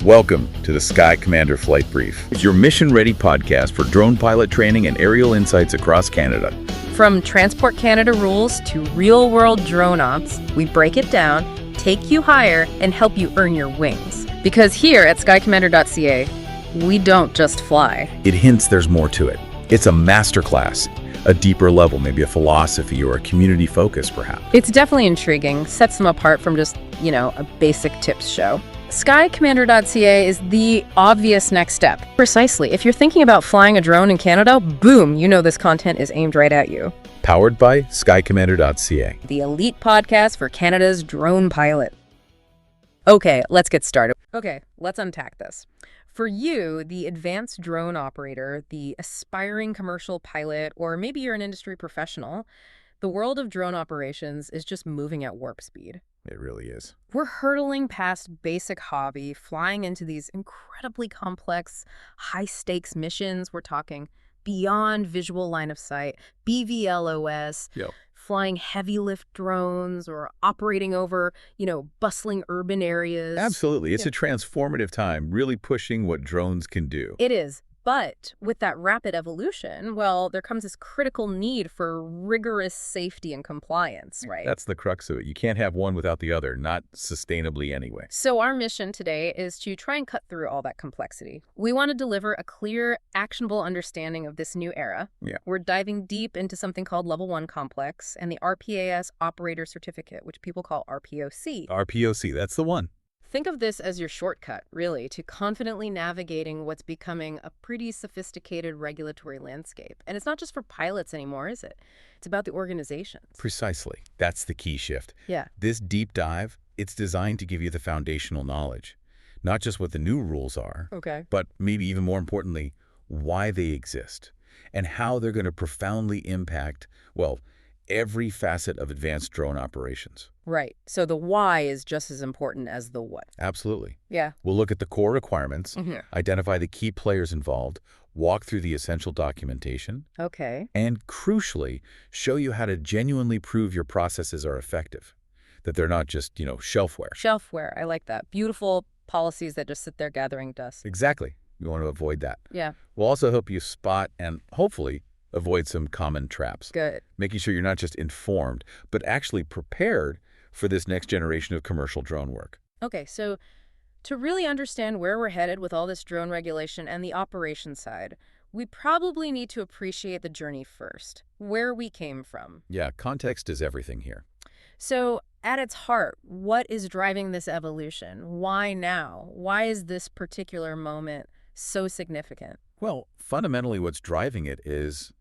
Welcome to the Sky Commander Flight Brief. It's your mission-ready podcast for drone pilot training and aerial insights across Canada. From Transport Canada rules to real-world drone ops, we break it down, take you higher, and help you earn your wings. Because here at skycommander.ca, we don't just fly. It hints there's more to it. It's a masterclass, a deeper level, maybe a philosophy or a community focus, perhaps. It's definitely intriguing, sets them apart from just, a basic tips show. SkyCommander.ca is the obvious next step. Precisely. If you're thinking about flying a drone in Canada, boom, this content is aimed right at you. Powered by SkyCommander.ca. The elite podcast for Canada's drone pilot. Okay, let's get started. Okay, let's unpack this. For you, the advanced drone operator, the aspiring commercial pilot, or maybe you're an industry professional, the world of drone operations is just moving at warp speed. It really is. We're hurtling past basic hobby, flying into these incredibly complex, high-stakes missions. We're talking beyond visual line of sight, BVLOS, flying heavy-lift drones or operating over, bustling urban areas. Absolutely. It's a transformative time, really pushing what drones can do. It is. But with that rapid evolution, there comes this critical need for rigorous safety and compliance, right? That's the crux of it. You can't have one without the other, not sustainably anyway. So our mission today is to try and cut through all that complexity. We want to deliver a clear, actionable understanding of this new era. Yeah. We're diving deep into something called Level 1 Complex and the RPAS Operator Certificate, which people call RPOC. RPOC, that's the one. Think of this as your shortcut, really, to confidently navigating what's becoming a pretty sophisticated regulatory landscape. And it's not just for pilots anymore, is it? It's about the organizations. Precisely. That's the key shift. Yeah. This deep dive, it's designed to give you the foundational knowledge. Not just what the new rules are, but maybe even more importantly, why they exist and how they're going to profoundly impact, every facet of advanced drone operations. Right. So the why is just as important as the what. Absolutely. Yeah. We'll look at the core requirements, identify the key players involved, walk through the essential documentation, and crucially, show you how to genuinely prove your processes are effective, that they're not just, shelfware. Shelfware. I like that. Beautiful policies that just sit there gathering dust. Exactly. We want to avoid that. Yeah. We'll also help you spot and hopefully avoid some common traps. Good. Making sure you're not just informed, but actually prepared for this next generation of commercial drone work. Okay, so to really understand where we're headed with all this drone regulation and the operations side, we probably need to appreciate the journey first, where we came from. Yeah, context is everything here. So at its heart, what is driving this evolution? Why now? Why is this particular moment so significant? Well, fundamentally what's driving it is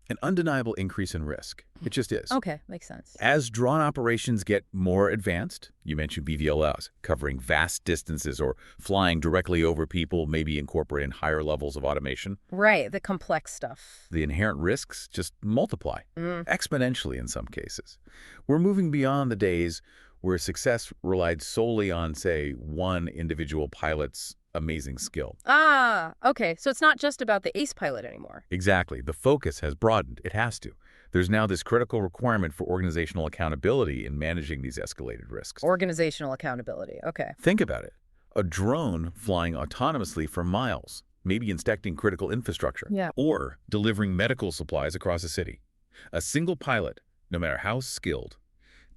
an undeniable increase in risk. It just is. Okay, makes sense. As drone operations get more advanced, you mentioned BVLOS, covering vast distances or flying directly over people, maybe incorporating higher levels of automation. Right, the complex stuff. The inherent risks just multiply, exponentially in some cases. We're moving beyond the days where success relied solely on, say, one individual pilot's amazing skill. Okay. So it's not just about the ace pilot anymore. Exactly. The focus has broadened. It has to. There's now this critical requirement for organizational accountability in managing these escalated risks. Organizational accountability. Okay. Think about it. A drone flying autonomously for miles, maybe inspecting critical infrastructure, or delivering medical supplies across a city. A single pilot, no matter how skilled,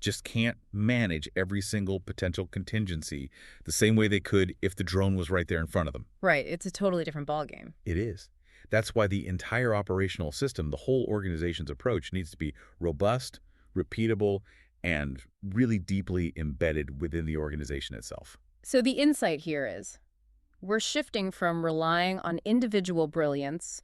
just can't manage every single potential contingency the same way they could if the drone was right there in front of them. Right. It's a totally different ballgame. It is. That's why the entire operational system, the whole organization's approach, needs to be robust, repeatable, and really deeply embedded within the organization itself. So the insight here is we're shifting from relying on individual brilliance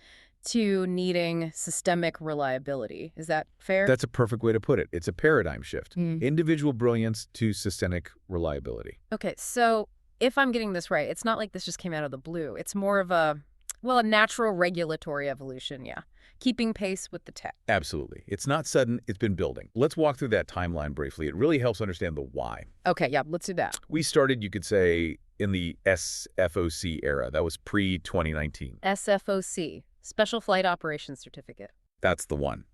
to needing systemic reliability. Is that fair? That's a perfect way to put it. It's a paradigm shift. Individual brilliance to systemic reliability. Okay, so if I'm getting this right, it's not like this just came out of the blue. It's more of a natural regulatory evolution, keeping pace with the tech. Absolutely. It's not sudden, it's been building. Let's walk through that timeline briefly. It really helps understand the why. Okay, let's do that. We started, you could say, in the SFOC era. That was pre-2019. SFOC. Special Flight Operations Certificate. That's the one.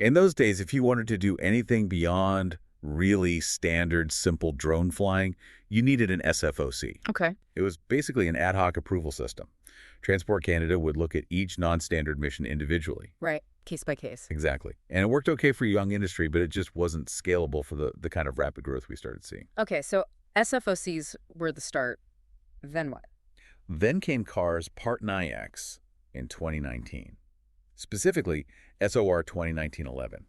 In those days, if you wanted to do anything beyond really standard, simple drone flying, you needed an SFOC. Okay. It was basically an ad hoc approval system. Transport Canada would look at each non-standard mission individually. Right. Case by case. Exactly. And it worked okay for young industry, but it just wasn't scalable for the kind of rapid growth we started seeing. Okay, so SFOCs were the start. Then what? Then came CAR's Part 9X in 2019. Specifically, SOR 2019-11.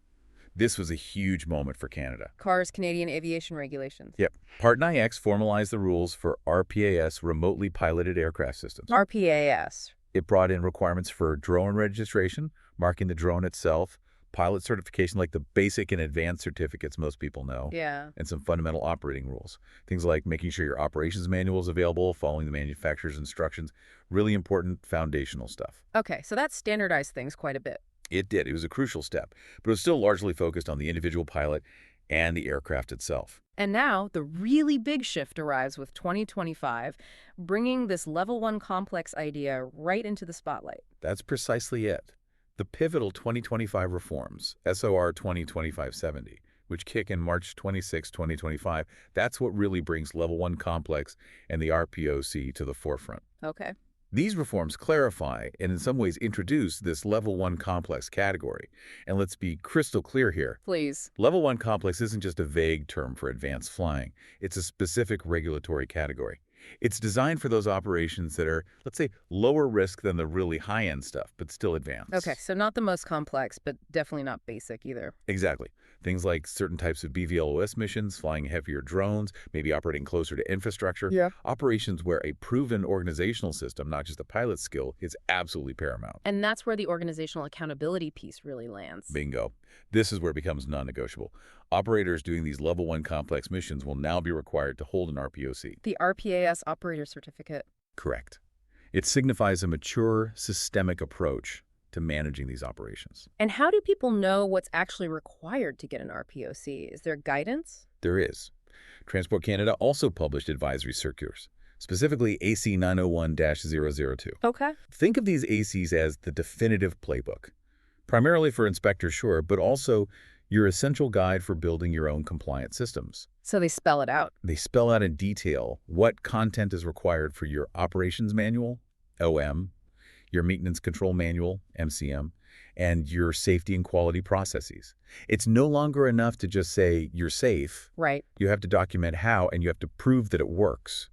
This was a huge moment for Canada. CAR's Canadian Aviation Regulations. Yep. Part 9X formalized the rules for RPAS remotely piloted aircraft systems. RPAS. It brought in requirements for drone registration, marking the drone itself, pilot certification like the basic and advanced certificates most people know, Yeah. and some fundamental operating rules. Things like making sure your operations manual is available, following the manufacturer's instructions, really important foundational stuff. Okay, so that standardized things quite a bit. It did. It was a crucial step, but it was still largely focused on the individual pilot and the aircraft itself. And now the really big shift arrives with 2025, bringing this level 1 complex idea right into the spotlight. That's precisely it. The pivotal 2025 reforms, SOR 2025-70, which kick in March 26, 2025, that's what really brings level 1 complex and the RPOC to the forefront. Okay. These reforms clarify and in some ways introduce this level 1 complex category. And let's be crystal clear here. Please. Level 1 complex isn't just a vague term for advanced flying. It's a specific regulatory category. It's designed for those operations that are, let's say, lower risk than the really high-end stuff, but still advanced. Okay, so not the most complex, but definitely not basic either. Exactly. Things like certain types of BVLOS missions, flying heavier drones, maybe operating closer to infrastructure. Yeah. Operations where a proven organizational system, not just a pilot skill, is absolutely paramount. And that's where the organizational accountability piece really lands. Bingo. This is where it becomes non-negotiable. Operators doing these level 1 complex missions will now be required to hold an RPOC. The RPAS operator certificate. Correct. It signifies a mature, systemic approach to managing these operations. And how do people know what's actually required to get an RPOC? Is there guidance? There is. Transport Canada also published advisory circulars, specifically AC 901-002. Okay. Think of these ACs as the definitive playbook, primarily for inspectors, sure, but also your essential guide for building your own compliant systems. So they spell it out. They spell out in detail what content is required for your operations manual, OM, your maintenance control manual, MCM, and your safety and quality processes. It's no longer enough to just say you're safe. Right. You have to document how, and you have to prove that it works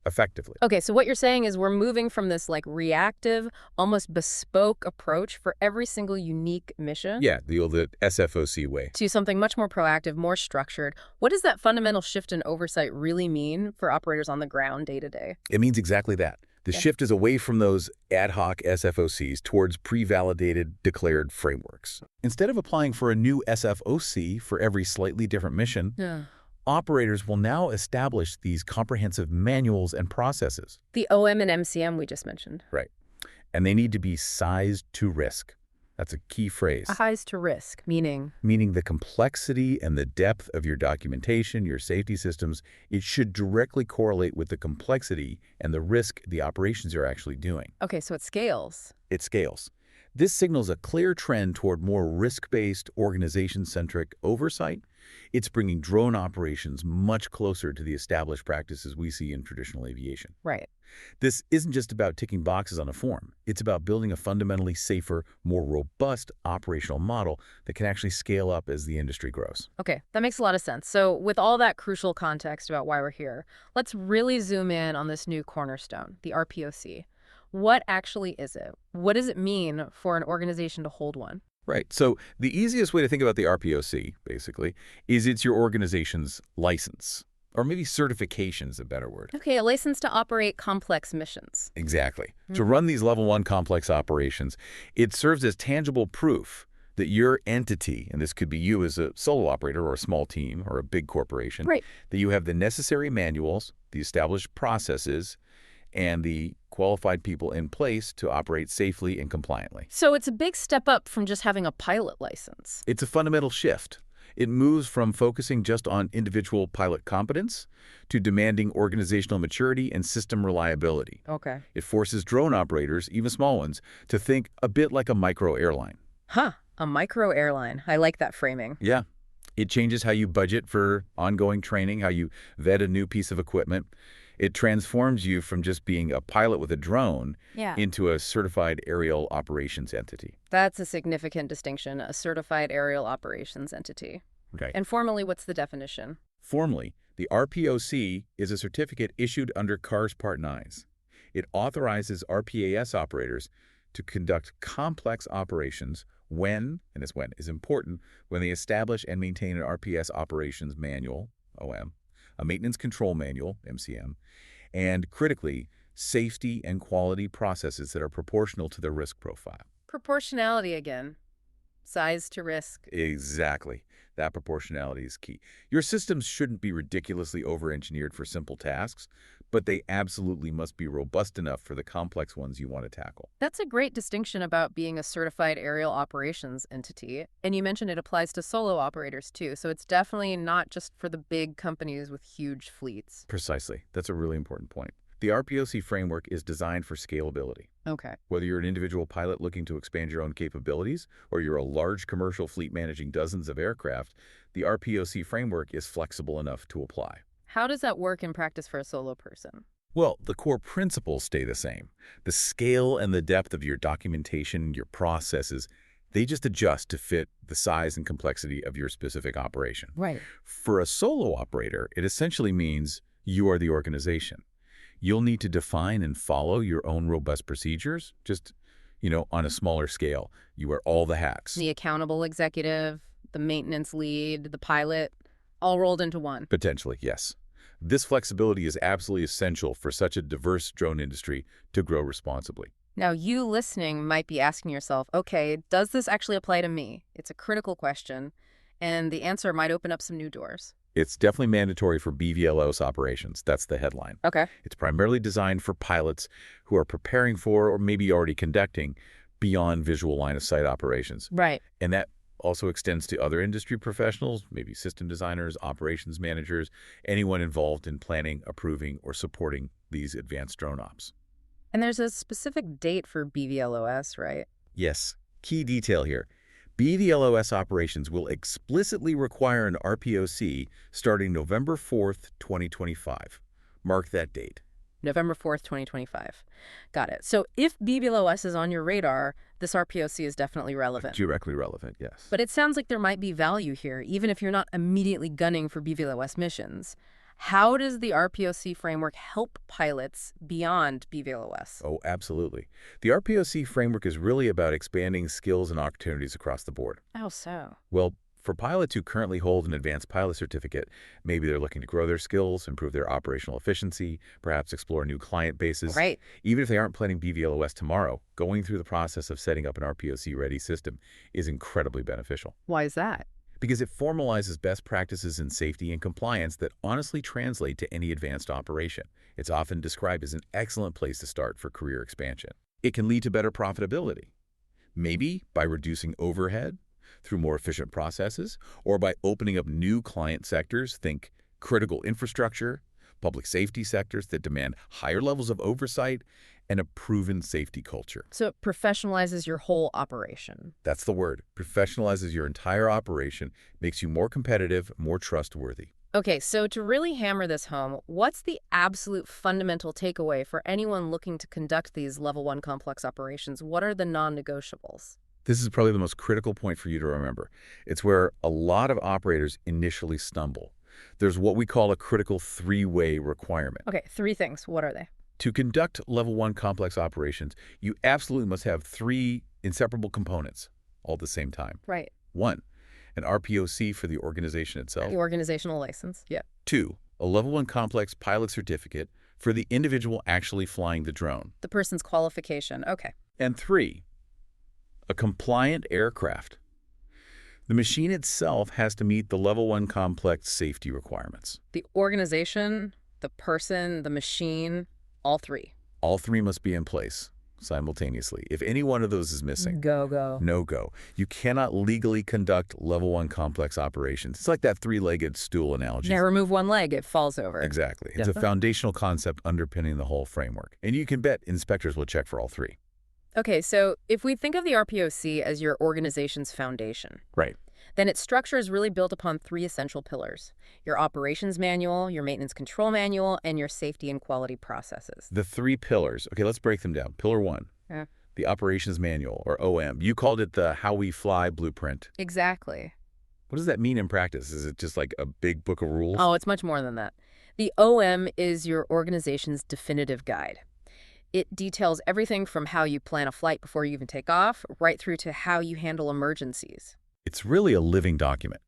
effectively. Okay, so what you're saying is we're moving from this like reactive, almost bespoke approach for every single unique mission. Yeah, the old SFOC way. To something much more proactive, more structured. What does that fundamental shift in oversight really mean for operators on the ground day to day? It means exactly that. The shift is away from those ad hoc SFOCs towards pre-validated, declared frameworks. Instead of applying for a new SFOC for every slightly different mission, operators will now establish these comprehensive manuals and processes. The OM and MCM we just mentioned. Right. And they need to be sized to risk. That's a key phrase. Sized to risk, meaning? Meaning the complexity and the depth of your documentation, your safety systems, it should directly correlate with the complexity and the risk the operations are actually doing. Okay, so it scales. It scales. This signals a clear trend toward more risk-based, organization-centric oversight. It's bringing drone operations much closer to the established practices we see in traditional aviation. Right. This isn't just about ticking boxes on a form. It's about building a fundamentally safer, more robust operational model that can actually scale up as the industry grows. Okay, that makes a lot of sense. So with all that crucial context about why we're here, let's really zoom in on this new cornerstone, the RPOC. What actually is it? What does it mean for an organization to hold one? Right. So the easiest way to think about the RPOC, basically, is it's your organization's license. Or maybe certification is a better word. Okay, a license to operate complex missions. Exactly. To run these level 1 complex operations, it serves as tangible proof that your entity, and this could be you as a solo operator or a small team or a big corporation, right, that you have the necessary manuals, the established processes, and the qualified people in place to operate safely and compliantly. So it's a big step up from just having a pilot license. It's a fundamental shift. It moves from focusing just on individual pilot competence to demanding organizational maturity and system reliability. Okay. It forces drone operators, even small ones, to think a bit like a micro airline. Huh, a micro airline. I like that framing. Yeah. It changes how you budget for ongoing training, how you vet a new piece of equipment. It transforms you from just being a pilot with a drone into a certified aerial operations entity. That's a significant distinction, a certified aerial operations entity. Okay. And formally, what's the definition? Formally, the RPOC is a certificate issued under CARS Part 9s. It authorizes RPAS operators to conduct complex operations when, and this when is important, when they establish and maintain an RPS operations manual, OM, a maintenance control manual, MCM, and critically, safety and quality processes that are proportional to their risk profile. Proportionality again. Size to risk. Exactly. That proportionality is key. Your systems shouldn't be ridiculously over-engineered for simple tasks, but they absolutely must be robust enough for the complex ones you want to tackle. That's a great distinction about being a certified aerial operations entity. And you mentioned it applies to solo operators too, so it's definitely not just for the big companies with huge fleets. Precisely. That's a really important point. The RPOC framework is designed for scalability. Okay. Whether you're an individual pilot looking to expand your own capabilities, or you're a large commercial fleet managing dozens of aircraft, the RPOC framework is flexible enough to apply. How does that work in practice for a solo person? Well, the core principles stay the same. The scale and the depth of your documentation, your processes, they just adjust to fit the size and complexity of your specific operation. Right. For a solo operator, it essentially means you are the organization. You'll need to define and follow your own robust procedures, just, on a smaller scale. You wear all the hats. The accountable executive, the maintenance lead, the pilot, all rolled into one. Potentially, yes. This flexibility is absolutely essential for such a diverse drone industry to grow responsibly. Now, you listening might be asking yourself, okay, does this actually apply to me? It's a critical question, and the answer might open up some new doors. It's definitely mandatory for BVLOS operations. That's the headline. Okay. It's primarily designed for pilots who are preparing for or maybe already conducting beyond visual line of sight operations. Right. And that also extends to other industry professionals, maybe system designers, operations managers, anyone involved in planning, approving, or supporting these advanced drone ops. And there's a specific date for BVLOS, right? Yes. Key detail here. BVLOS operations will explicitly require an RPOC starting November 4th, 2025. Mark that date. November 4th, 2025. Got it. So if BVLOS is on your radar, this RPOC is definitely relevant. Directly relevant, yes. But it sounds like there might be value here, even if you're not immediately gunning for BVLOS missions. How does the RPOC framework help pilots beyond BVLOS? Oh, absolutely. The RPOC framework is really about expanding skills and opportunities across the board. How so? Well, for pilots who currently hold an advanced pilot certificate, maybe they're looking to grow their skills, improve their operational efficiency, perhaps explore new client bases. Right. Even if they aren't planning BVLOS tomorrow, going through the process of setting up an RPOC-ready system is incredibly beneficial. Why is that? Because it formalizes best practices in safety and compliance that honestly translate to any advanced operation. It's often described as an excellent place to start for career expansion. It can lead to better profitability, maybe by reducing overhead through more efficient processes, or by opening up new client sectors, think critical infrastructure, public safety sectors that demand higher levels of oversight, and a proven safety culture. So it professionalizes your whole operation. That's the word. Professionalizes your entire operation, makes you more competitive, more trustworthy. Okay, so to really hammer this home, what's the absolute fundamental takeaway for anyone looking to conduct these level 1 complex operations? What are the non-negotiables? This is probably the most critical point for you to remember. It's where a lot of operators initially stumble. There's what we call a critical three-way requirement. Okay, 3 things. What are they? To conduct level 1 complex operations, you absolutely must have 3 inseparable components all at the same time. Right. 1, an RPOC for the organization itself. The organizational license. Yeah. 2, a level 1 complex pilot certificate for the individual actually flying the drone. The person's qualification. Okay. And 3, a compliant aircraft. The machine itself has to meet the level 1 complex safety requirements. The organization, the person, the machine, all 3. All 3 must be in place simultaneously. If any one of those is missing, Go. no go. You cannot legally conduct level 1 complex operations. It's like that 3-legged stool analogy. Now remove one leg, it falls over. Exactly. It's a foundational concept underpinning the whole framework. And you can bet inspectors will check for all 3. Okay, so if we think of the RPOC as your organization's foundation, Right. then its structure is really built upon three essential pillars: your operations manual, your maintenance control manual, and your safety and quality processes. The three pillars. Okay, let's break them down. Pillar one, Yeah. the operations manual, or OM. You called it the How We Fly blueprint. Exactly. What does that mean in practice? Is it just like a big book of rules? Oh, it's much more than that. The OM is your organization's definitive guide. It details everything from how you plan a flight before you even take off, right through to how you handle emergencies. It's really a living document.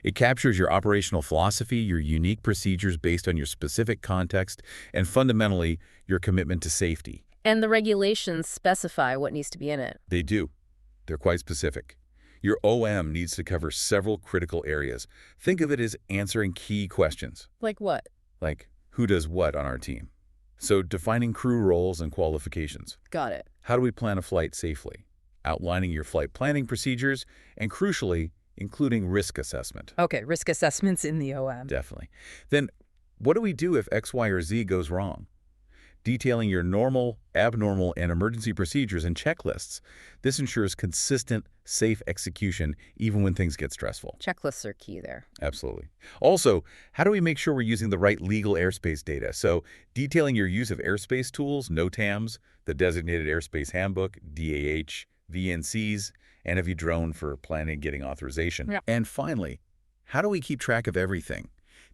It captures your operational philosophy, your unique procedures based on your specific context, and fundamentally, your commitment to safety. And the regulations specify what needs to be in it. They do. They're quite specific. Your OM needs to cover several critical areas. Think of it as answering key questions. Like what? Like, who does what on our team? So defining crew roles and qualifications. Got it. How do we plan a flight safely? Outlining your flight planning procedures, and crucially, including risk assessment. Okay, risk assessments in the OM. Definitely. Then, what do we do if X, Y, or Z goes wrong? Detailing your normal, abnormal, and emergency procedures and checklists. This ensures consistent, safe execution even when things get stressful. Checklists are key there. Absolutely. Also, how do we make sure we're using the right legal airspace data? So, detailing your use of airspace tools, NOTAMs, the Designated Airspace Handbook, DAH, VNCs, and if you drone for planning and getting authorization. Yeah. And finally, how do we keep track of everything?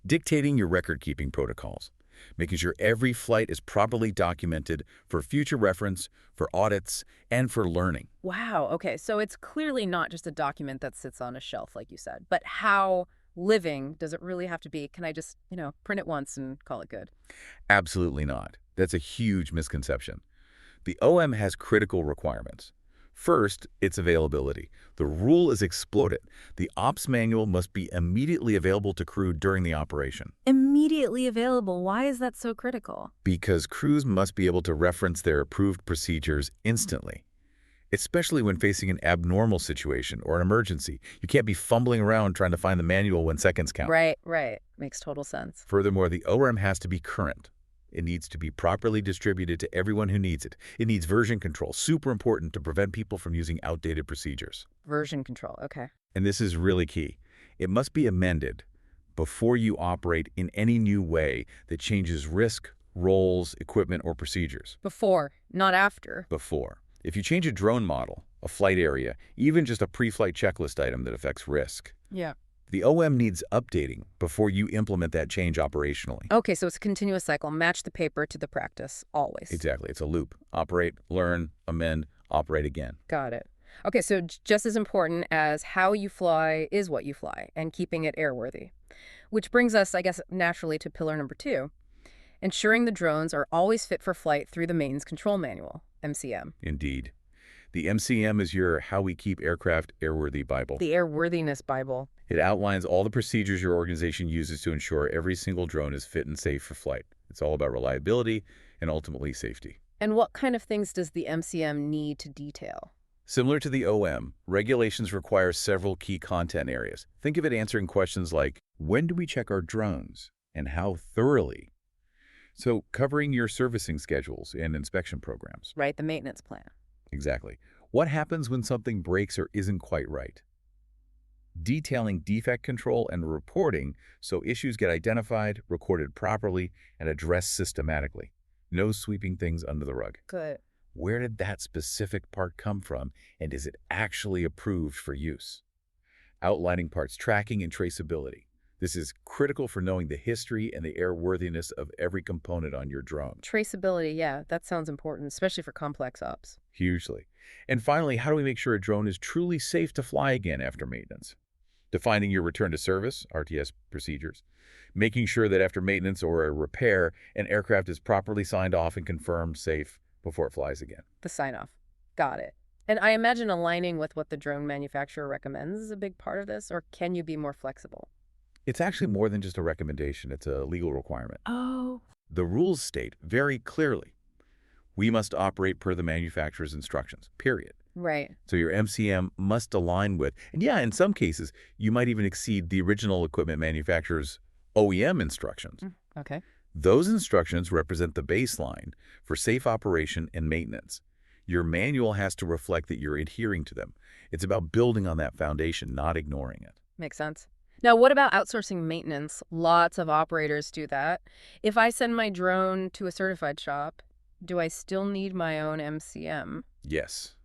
Dictating your record-keeping protocols. Making sure every flight is properly documented for future reference, for audits, and for learning. Wow, okay, so it's clearly not just a document that sits on a shelf, like you said, but how living does it really have to be? Can I just, print it once and call it good? Absolutely not. That's a huge misconception. The OM has critical requirements. First, its availability. The rule is exploded. The ops manual must be immediately available to crew during the operation. Immediately available. Why is that so critical? Because crews must be able to reference their approved procedures instantly, especially when facing an abnormal situation or an emergency. You can't be fumbling around trying to find the manual when seconds count. Right. Makes total sense. Furthermore, the OM has to be current. It needs to be properly distributed to everyone who needs it. It needs version control, super important to prevent people from using outdated procedures. Version control, okay. And this is really key. It must be amended before you operate in any new way that changes risk, roles, equipment, or procedures. Before, not after. Before. If you change a drone model, a flight area, even just a pre-flight checklist item that affects risk, Yeah. the OM needs updating before you implement that change operationally. Okay, so it's a continuous cycle. Match the paper to the practice, always. Exactly. It's a loop. Operate, learn, amend, operate again. Got it. Okay, so just as important as how you fly is what you fly and keeping it airworthy. Which brings us, I guess, naturally to pillar number 2, ensuring the drones are always fit for flight through the Maintenance Control Manual, MCM. Indeed. The MCM is your How We Keep Aircraft Airworthy Bible. The Airworthiness Bible. It outlines all the procedures your organization uses to ensure every single drone is fit and safe for flight. It's all about reliability and ultimately safety. And what kind of things does the MCM need to detail? Similar to the OM, regulations require several key content areas. Think of it answering questions like, when do we check our drones and how thoroughly? So covering your servicing schedules and inspection programs. Right, the maintenance plan. Exactly. What happens when something breaks or isn't quite right? Detailing defect control and reporting so issues get identified, recorded properly, and addressed systematically. No sweeping things under the rug. Good. Where did that specific part come from, and is it actually approved for use? Outlining parts tracking and traceability. This is critical for knowing the history and the airworthiness of every component on your drone. Traceability, yeah, that sounds important, especially for complex ops. Hugely. And finally, how do we make sure a drone is truly safe to fly again after maintenance? Defining your return to service, RTS procedures. Making sure that after maintenance or a repair, an aircraft is properly signed off and confirmed safe before it flies again. The sign-off. Got it. And I imagine aligning with what the drone manufacturer recommends is a big part of this, or can you be more flexible? It's actually more than just a recommendation. It's a legal requirement. Oh. The rules state very clearly, we must operate per the manufacturer's instructions, period. Right. So your MCM must align with, and yeah, in some cases, you might even exceed the original equipment manufacturer's OEM instructions. Okay. Those instructions represent the baseline for safe operation and maintenance. Your manual has to reflect that you're adhering to them. It's about building on that foundation, not ignoring it. Makes sense. Now, what about outsourcing maintenance? Lots of operators do that. If I send my drone to a certified shop, do I still need my own MCM? Yes.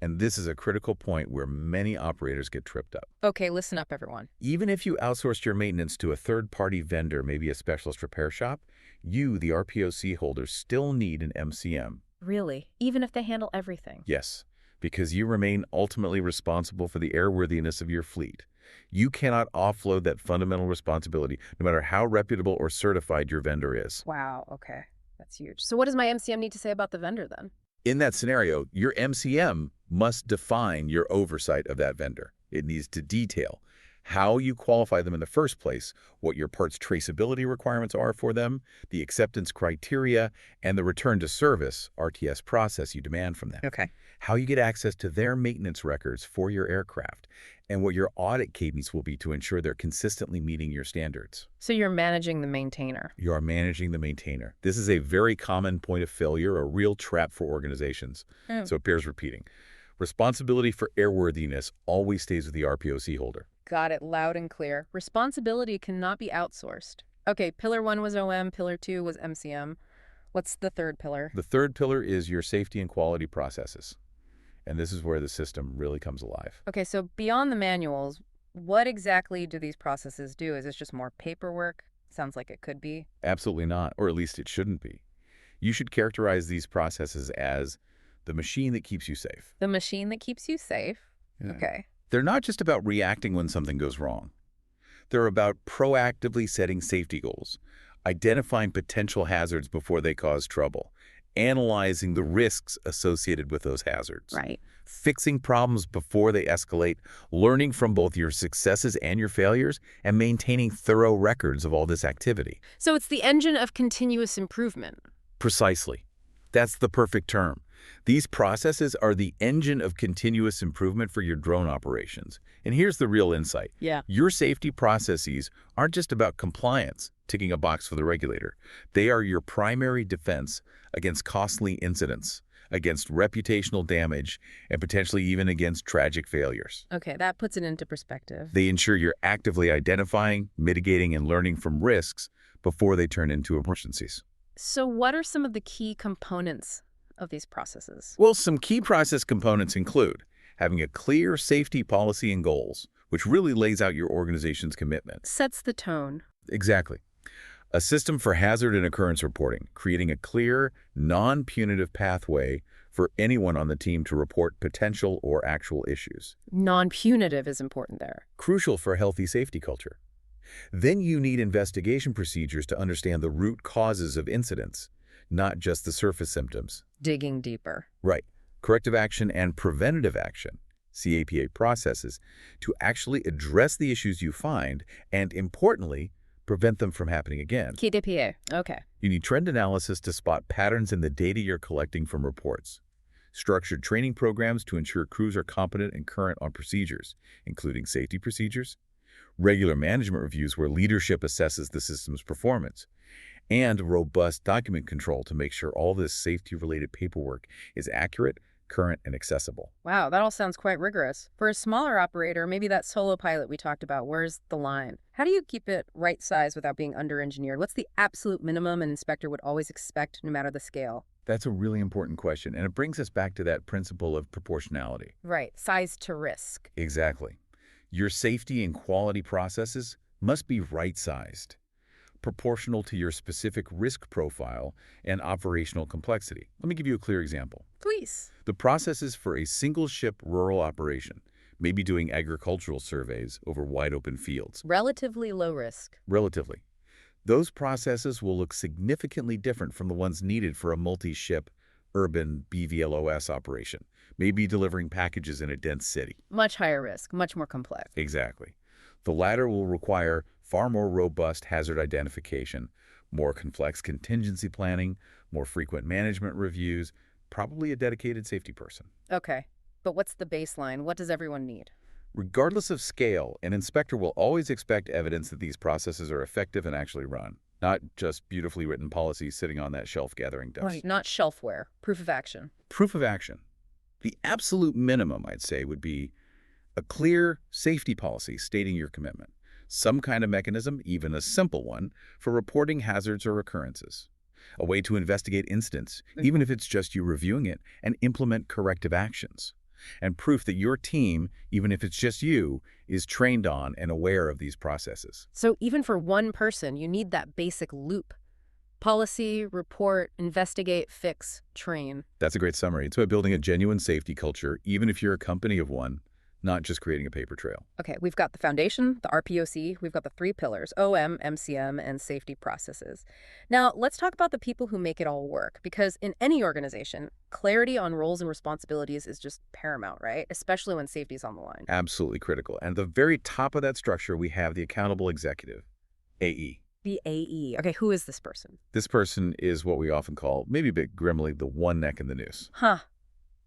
And this is a critical point where many operators get tripped up. Okay, listen up, everyone. Even if you outsourced your maintenance to a third-party vendor, maybe a specialist repair shop, you, the RPOC holder, still need an MCM. Really? Even if they handle everything? Yes, because you remain ultimately responsible for the airworthiness of your fleet. You cannot offload that fundamental responsibility, no matter how reputable or certified your vendor is. Wow, okay. That's huge. So what does my MCM need to say about the vendor then? In that scenario, your MCM must define your oversight of that vendor. It needs to detail how you qualify them in the first place, what your parts traceability requirements are for them, the acceptance criteria, and the return to service, RTS process you demand from them. Okay. How you get access to their maintenance records for your aircraft, and what your audit cadence will be to ensure they're consistently meeting your standards. So you're managing the maintainer. You are managing the maintainer. This is a very common point of failure, a real trap for organizations. So it bears repeating. Responsibility for airworthiness always stays with the RPOC holder. Got it loud and clear. Responsibility cannot be outsourced. Okay, pillar 1 was OM, pillar 2 was MCM. What's the third pillar? The third pillar is your safety and quality processes. And this is where the system really comes alive. Okay, so beyond the manuals, what exactly do these processes do? Is this just more paperwork? Sounds like it could be. Absolutely not, or at least it shouldn't be. You should characterize these processes as the machine that keeps you safe. The machine that keeps you safe? Yeah. Okay. They're not just about reacting when something goes wrong. They're about proactively setting safety goals, identifying potential hazards before they cause trouble, analyzing the risks associated with those hazards. Right. Fixing problems before they escalate, learning from both your successes and your failures, and maintaining thorough records of all this activity. So it's the engine of continuous improvement. Precisely. That's the perfect term. These processes are the engine of continuous improvement for your drone operations. And here's the real insight. Yeah. Your safety processes aren't just about compliance, ticking a box for the regulator. They are your primary defense against costly incidents, against reputational damage, and potentially even against tragic failures. Okay, that puts it into perspective. They ensure you're actively identifying, mitigating, and learning from risks before they turn into emergencies. So what are some of the key components of these processes? Well, some key process components include having a clear safety policy and goals, which really lays out your organization's commitment. Sets the tone. Exactly. A system for hazard and occurrence reporting, creating a clear, non-punitive pathway for anyone on the team to report potential or actual issues. Non-punitive is important there. Crucial for a healthy safety culture. Then you need investigation procedures to understand the root causes of incidents, not just the surface symptoms. Digging deeper. Right. Corrective action and preventative action, CAPA processes, to actually address the issues you find and, importantly, prevent them from happening again. KDPA. Okay. You need trend analysis to spot patterns in the data you're collecting from reports. Structured training programs to ensure crews are competent and current on procedures, including safety procedures. Regular management reviews where leadership assesses the system's performance. And robust document control to make sure all this safety-related paperwork is accurate, current, and accessible. Wow, that all sounds quite rigorous. For a smaller operator, maybe that solo pilot we talked about, where's the line? How do you keep it right size without being under-engineered? What's the absolute minimum an inspector would always expect, no matter the scale? That's a really important question, and it brings us back to that principle of proportionality. Right, size to risk. Exactly. Your safety and quality processes must be right-sized, proportional to your specific risk profile and operational complexity. Let me give you a clear example. Please. The processes for a single-ship rural operation, maybe doing agricultural surveys over wide-open fields. Relatively low risk. Relatively. Those processes will look significantly different from the ones needed for a multi-ship urban BVLOS operation, maybe delivering packages in a dense city. Much higher risk, much more complex. Exactly. The latter will require far more robust hazard identification, more complex contingency planning, more frequent management reviews, probably a dedicated safety person. Okay, but what's the baseline? What does everyone need? Regardless of scale, an inspector will always expect evidence that these processes are effective and actually run, not just beautifully written policies sitting on that shelf gathering dust. Right, not shelfware. Proof of action. Proof of action. The absolute minimum, I'd say, would be A clear safety policy stating your commitment. Some kind of mechanism, even a simple one, for reporting hazards or occurrences. A way to investigate incidents, even if it's just you reviewing it, and implement corrective actions. And proof that your team, even if it's just you, is trained on and aware of these processes. So even for one person, you need that basic loop. Policy, report, investigate, fix, train. That's a great summary. It's about building a genuine safety culture, even if you're a company of one, not just creating a paper trail. Okay, we've got the foundation, the RPOC, we've got the 3 pillars, OM, MCM, and safety processes. Now, let's talk about the people who make it all work, because in any organization, clarity on roles and responsibilities is just paramount, right? Especially when safety is on the line. Absolutely critical. And at the very top of that structure, we have the accountable executive, AE. The AE. Okay, who is this person? This person is what we often call, maybe a bit grimly, the one neck in the noose. Huh.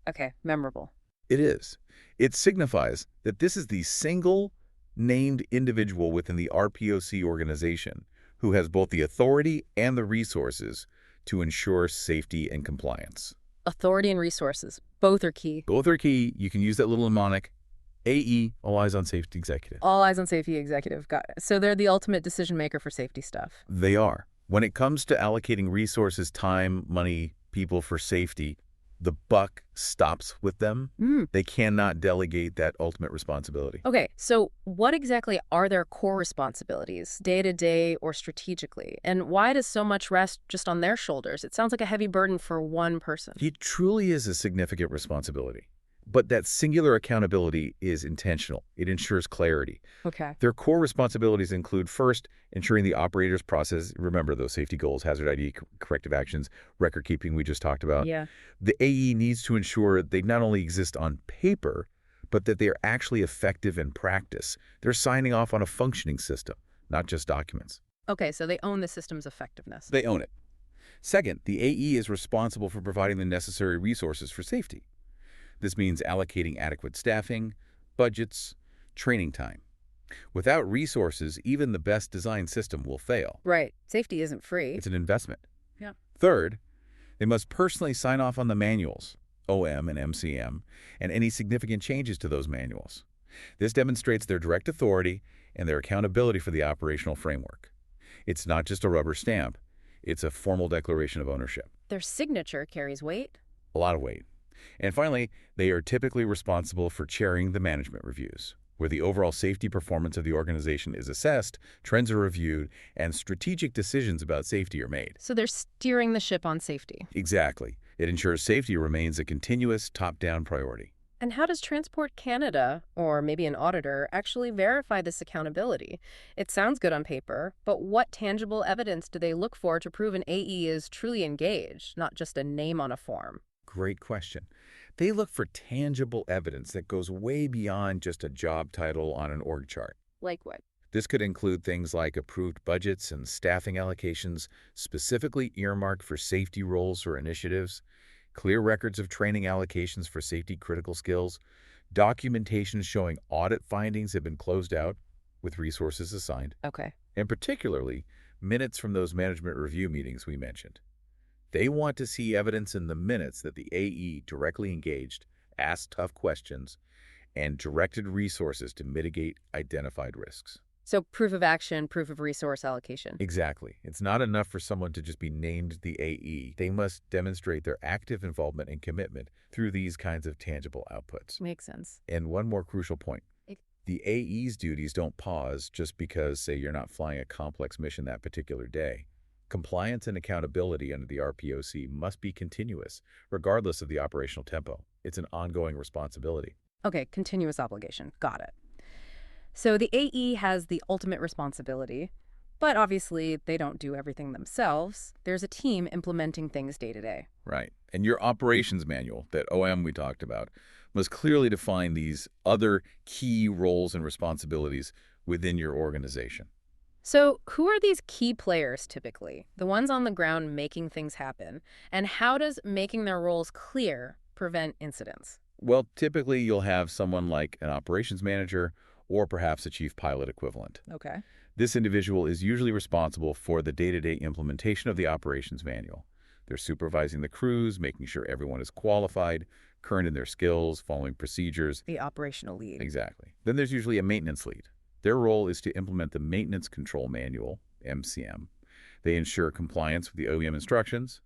Okay, memorable. It is. It signifies that this is the single named individual within the RPOC organization who has both the authority and the resources to ensure safety and compliance. Authority and resources, both are key. Both are key. You can use that little mnemonic, AE, All Eyes on Safety Executive. All eyes on safety executive. Got it. So they're the ultimate decision maker for safety stuff. They are. When it comes to allocating resources, time, money, people for safety, the buck stops with them. They cannot delegate that ultimate responsibility. Okay, so what exactly are their core responsibilities, day-to-day or strategically? And why does so much rest just on their shoulders? It sounds like a heavy burden for one person. It truly is a significant responsibility. But that singular accountability is intentional. It ensures clarity. Okay. Their core responsibilities include, first, ensuring the operator's process, remember those safety goals, hazard ID, corrective actions, record keeping we just talked about. Yeah. The AE needs to ensure they not only exist on paper, but that they are actually effective in practice. They're signing off on a functioning system, not just documents. Okay, so they own the system's effectiveness. They own it. Second, the AE is responsible for providing the necessary resources for safety. This means allocating adequate staffing, budgets, training time. Without resources, even the best designed system will fail. Right. Safety isn't free. It's an investment. Yeah. Third, they must personally sign off on the manuals, OM and MCM, and any significant changes to those manuals. This demonstrates their direct authority and their accountability for the operational framework. It's not just a rubber stamp. It's a formal declaration of ownership. Their signature carries weight? A lot of weight. And finally, they are typically responsible for chairing the management reviews, where the overall safety performance of the organization is assessed, trends are reviewed, and strategic decisions about safety are made. So they're steering the ship on safety. Exactly. It ensures safety remains a continuous top-down priority. And how does Transport Canada, or maybe an auditor, actually verify this accountability? It sounds good on paper, but what tangible evidence do they look for to prove an AE is truly engaged, not just a name on a form? Great question. They look for tangible evidence that goes way beyond just a job title on an org chart. Like what? This could include things like approved budgets and staffing allocations specifically earmarked for safety roles or initiatives, clear records of training allocations for safety-critical skills, documentation showing audit findings have been closed out with resources assigned, Okay. and particularly minutes from those management review meetings we mentioned. They want to see evidence in the minutes that the AE directly engaged, asked tough questions, and directed resources to mitigate identified risks. So proof of action, proof of resource allocation. Exactly. It's not enough for someone to just be named the AE. They must demonstrate their active involvement and commitment through these kinds of tangible outputs. Makes sense. And one more crucial point. The AE's duties don't pause just because, say, you're not flying a complex mission that particular day. Compliance and accountability under the RPOC must be continuous, regardless of the operational tempo. It's an ongoing responsibility. Okay, continuous obligation. Got it. So the AE has the ultimate responsibility, but obviously they don't do everything themselves. There's a team implementing things day to day. Right. And your operations manual, that OM we talked about, must clearly define these other key roles and responsibilities within your organization. So who are these key players typically? The ones on the ground making things happen? And how does making their roles clear prevent incidents? Well, typically you'll have someone like an operations manager or perhaps a chief pilot equivalent. Okay. This individual is usually responsible for the day-to-day implementation of the operations manual. They're supervising the crews, making sure everyone is qualified, current in their skills, following procedures. The operational lead. Exactly. Then there's usually a maintenance lead. Their role is to implement the Maintenance Control Manual, MCM. They ensure compliance with the OEM instructions,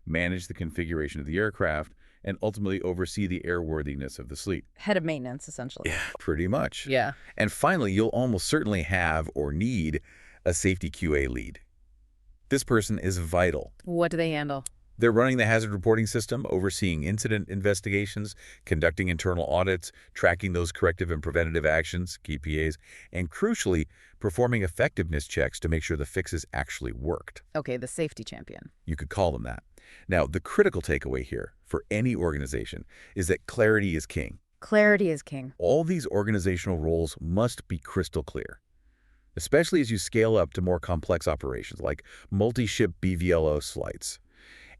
manage the configuration of the aircraft, and ultimately oversee the airworthiness of the fleet. Head of maintenance, essentially. Yeah, pretty much. Yeah. And finally, you'll almost certainly have or need a safety QA lead. This person is vital. What do they handle? They're running the hazard reporting system, overseeing incident investigations, conducting internal audits, tracking those corrective and preventative actions, KPAs, and crucially, performing effectiveness checks to make sure the fixes actually worked. Okay, the safety champion. You could call them that. Now, the critical takeaway here for any organization is that clarity is king. Clarity is king. All these organizational roles must be crystal clear, especially as you scale up to more complex operations like multi-ship BVLO flights.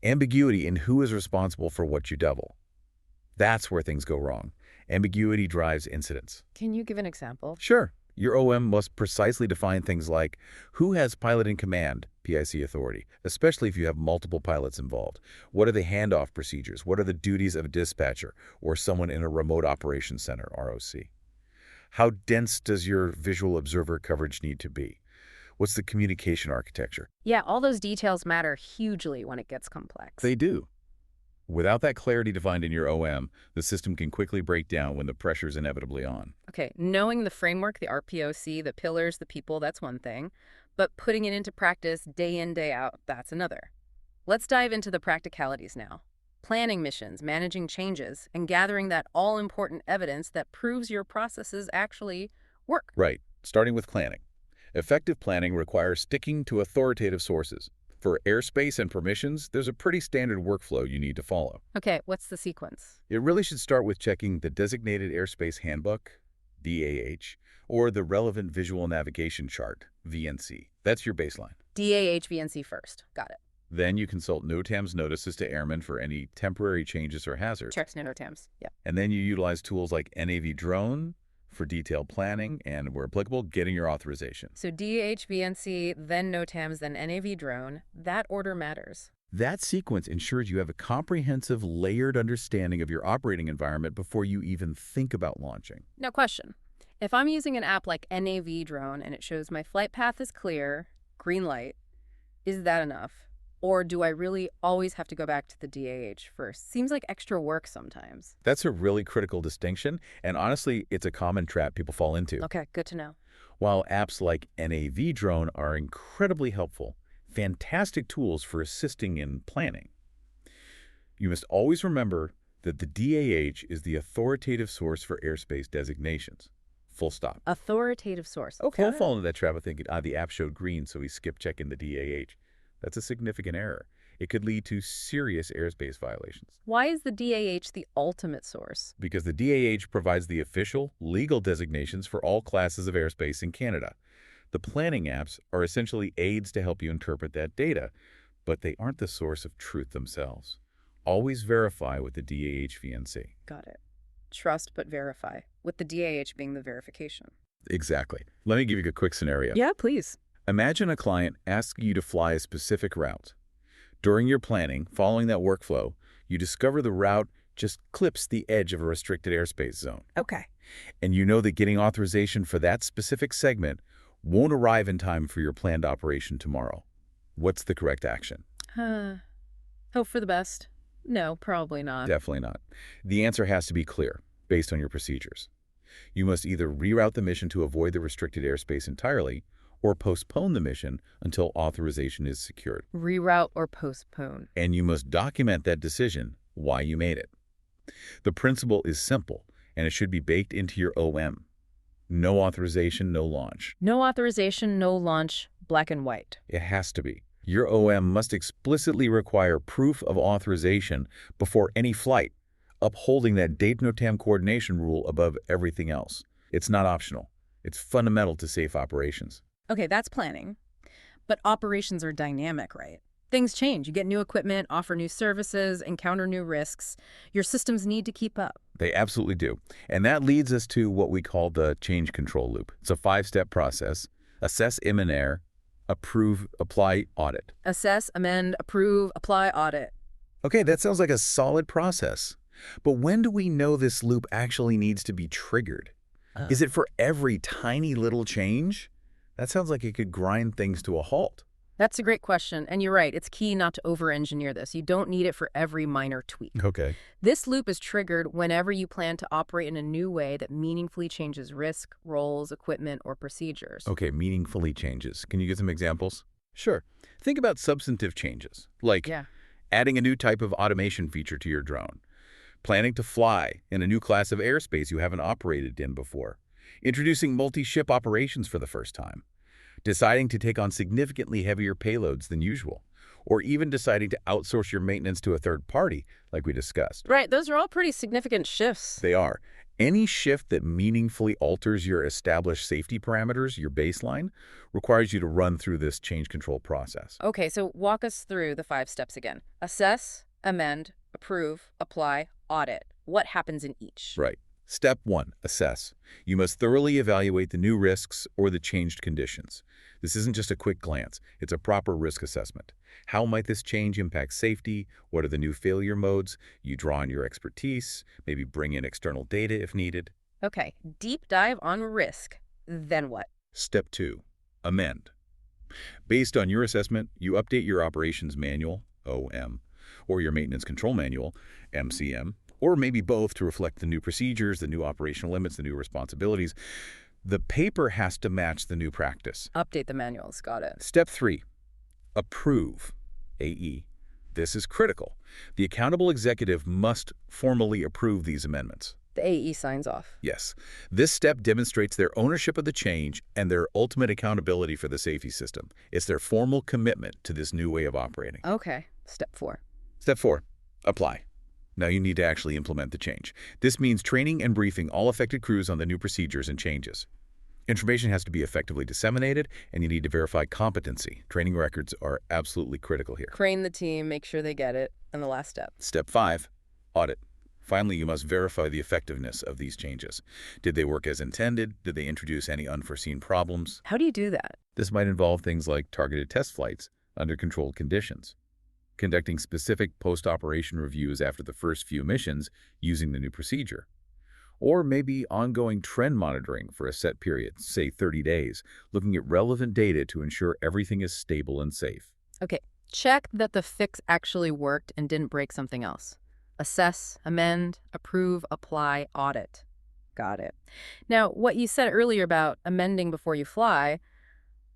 Ambiguity in who is responsible for what you double. That's where things go wrong. Ambiguity drives incidents. Can you give an example? Sure. Your OM must precisely define things like who has pilot in command, PIC authority, especially if you have multiple pilots involved. What are the handoff procedures? What are the duties of a dispatcher or someone in a remote operations center, ROC? How dense does your visual observer coverage need to be? What's the communication architecture? Yeah, all those details matter hugely when it gets complex. They do. Without that clarity defined in your OM, the system can quickly break down when the pressure's inevitably on. Okay, knowing the framework, the RPOC, the pillars, the people, that's one thing. But putting it into practice day in, day out, that's another. Let's dive into the practicalities now. Planning missions, managing changes, and gathering that all-important evidence that proves your processes actually work. Right, starting with planning. Effective planning requires sticking to authoritative sources. For airspace and permissions, there's a pretty standard workflow you need to follow. Okay, what's the sequence? It really should start with checking the Designated Airspace Handbook, DAH, or the Relevant Visual Navigation Chart, VNC. That's your baseline. DAH VNC first. Got it. Then you consult NOTAM's notices to airmen for any temporary changes or hazards. Checks NOTAMs, yeah. And then you utilize tools like NAV Drone for detailed planning and, where applicable, getting your authorization. So DAH VNC, then NOTAMs, then NAV Drone. That order matters. That sequence ensures you have a comprehensive, layered understanding of your operating environment before you even think about launching. Now, question. If I'm using an app like NAV Drone and it shows my flight path is clear, green light, is that enough? Or do I really always have to go back to the DAH first? Seems like extra work sometimes. That's a really critical distinction, and honestly, it's a common trap people fall into. Okay, good to know. While apps like NAV Drone are incredibly helpful, fantastic tools for assisting in planning, you must always remember that the DAH is the authoritative source for airspace designations. Full stop. Authoritative source. Okay. Don't fall into that trap of thinking, the app showed green, so we skip checking the DAH. That's a significant error. It could lead to serious airspace violations. Why is the DAH the ultimate source? Because the DAH provides the official, legal designations for all classes of airspace in Canada. The planning apps are essentially aids to help you interpret that data, but they aren't the source of truth themselves. Always verify with the DAH VNC. Got it. Trust but verify, with the DAH being the verification. Exactly. Let me give you a quick scenario. Yeah, please. Imagine a client asking you to fly a specific route. During your planning, following that workflow, you discover the route just clips the edge of a restricted airspace zone. Okay. And you know that getting authorization for that specific segment won't arrive in time for your planned operation tomorrow. What's the correct action? Hope for the best. No, probably not. Definitely not. The answer has to be clear, based on your procedures. You must either reroute the mission to avoid the restricted airspace entirely, or postpone the mission until authorization is secured. Reroute or postpone. And you must document that decision, why you made it. The principle is simple, and it should be baked into your OM. No authorization, no launch. No authorization, no launch, black and white. It has to be. Your OM must explicitly require proof of authorization before any flight, upholding that date-NOTAM coordination rule above everything else. It's not optional. It's fundamental to safe operations. Okay, that's planning. But operations are dynamic, right? Things change. You get new equipment, offer new services, encounter new risks. Your systems need to keep up. They absolutely do. And that leads us to what we call the change control loop. It's a 5-step process. Assess im and air, approve, apply, audit. Assess, amend, approve, apply, audit. Okay, that sounds like a solid process. But when do we know this loop actually needs to be triggered? Is it for every tiny little change? That sounds like it could grind things to a halt. That's a great question, and you're right. It's key not to over-engineer this. You don't need it for every minor tweak. Okay. This loop is triggered whenever you plan to operate in a new way that meaningfully changes risk, roles, equipment, or procedures. Okay, meaningfully changes. Can you give some examples? Sure. Think about substantive changes, like adding a new type of automation feature to your drone, planning to fly in a new class of airspace you haven't operated in before, introducing multi-ship operations for the first time, deciding to take on significantly heavier payloads than usual, or even deciding to outsource your maintenance to a third party, like we discussed. Right, those are all pretty significant shifts. They are. Any shift that meaningfully alters your established safety parameters, your baseline, requires you to run through this change control process. Okay, so walk us through the 5 steps again. Assess, amend, approve, apply, audit. What happens in each? Right. Step 1, assess. You must thoroughly evaluate the new risks or the changed conditions. This isn't just a quick glance. It's a proper risk assessment. How might this change impact safety? What are the new failure modes? You draw on your expertise, maybe bring in external data if needed. Okay, deep dive on risk. Then what? Step 2, amend. Based on your assessment, you update your operations manual, OM, or your maintenance control manual, MCM, or maybe both to reflect the new procedures, the new operational limits, the new responsibilities. The paper has to match the new practice. Update the manuals. Got it. Step 3, approve, AE. This is critical. The accountable executive must formally approve these amendments. The AE signs off. Yes. This step demonstrates their ownership of the change and their ultimate accountability for the safety system. It's their formal commitment to this new way of operating. Okay. Step 4. Step 4, apply. Now you need to actually implement the change. This means training and briefing all affected crews on the new procedures and changes. Information has to be effectively disseminated, and you need to verify competency. Training records are absolutely critical here. Train the team, make sure they get it, and the last step. Step 5, audit. Finally, you must verify the effectiveness of these changes. Did they work as intended? Did they introduce any unforeseen problems? How do you do that? This might involve things like targeted test flights under controlled conditions, conducting specific post-operation reviews after the first few missions using the new procedure, or maybe ongoing trend monitoring for a set period, say 30 days, looking at relevant data to ensure everything is stable and safe. Okay, check that the fix actually worked and didn't break something else. Assess, amend, approve, apply, audit. Got it. Now, what you said earlier about amending before you fly,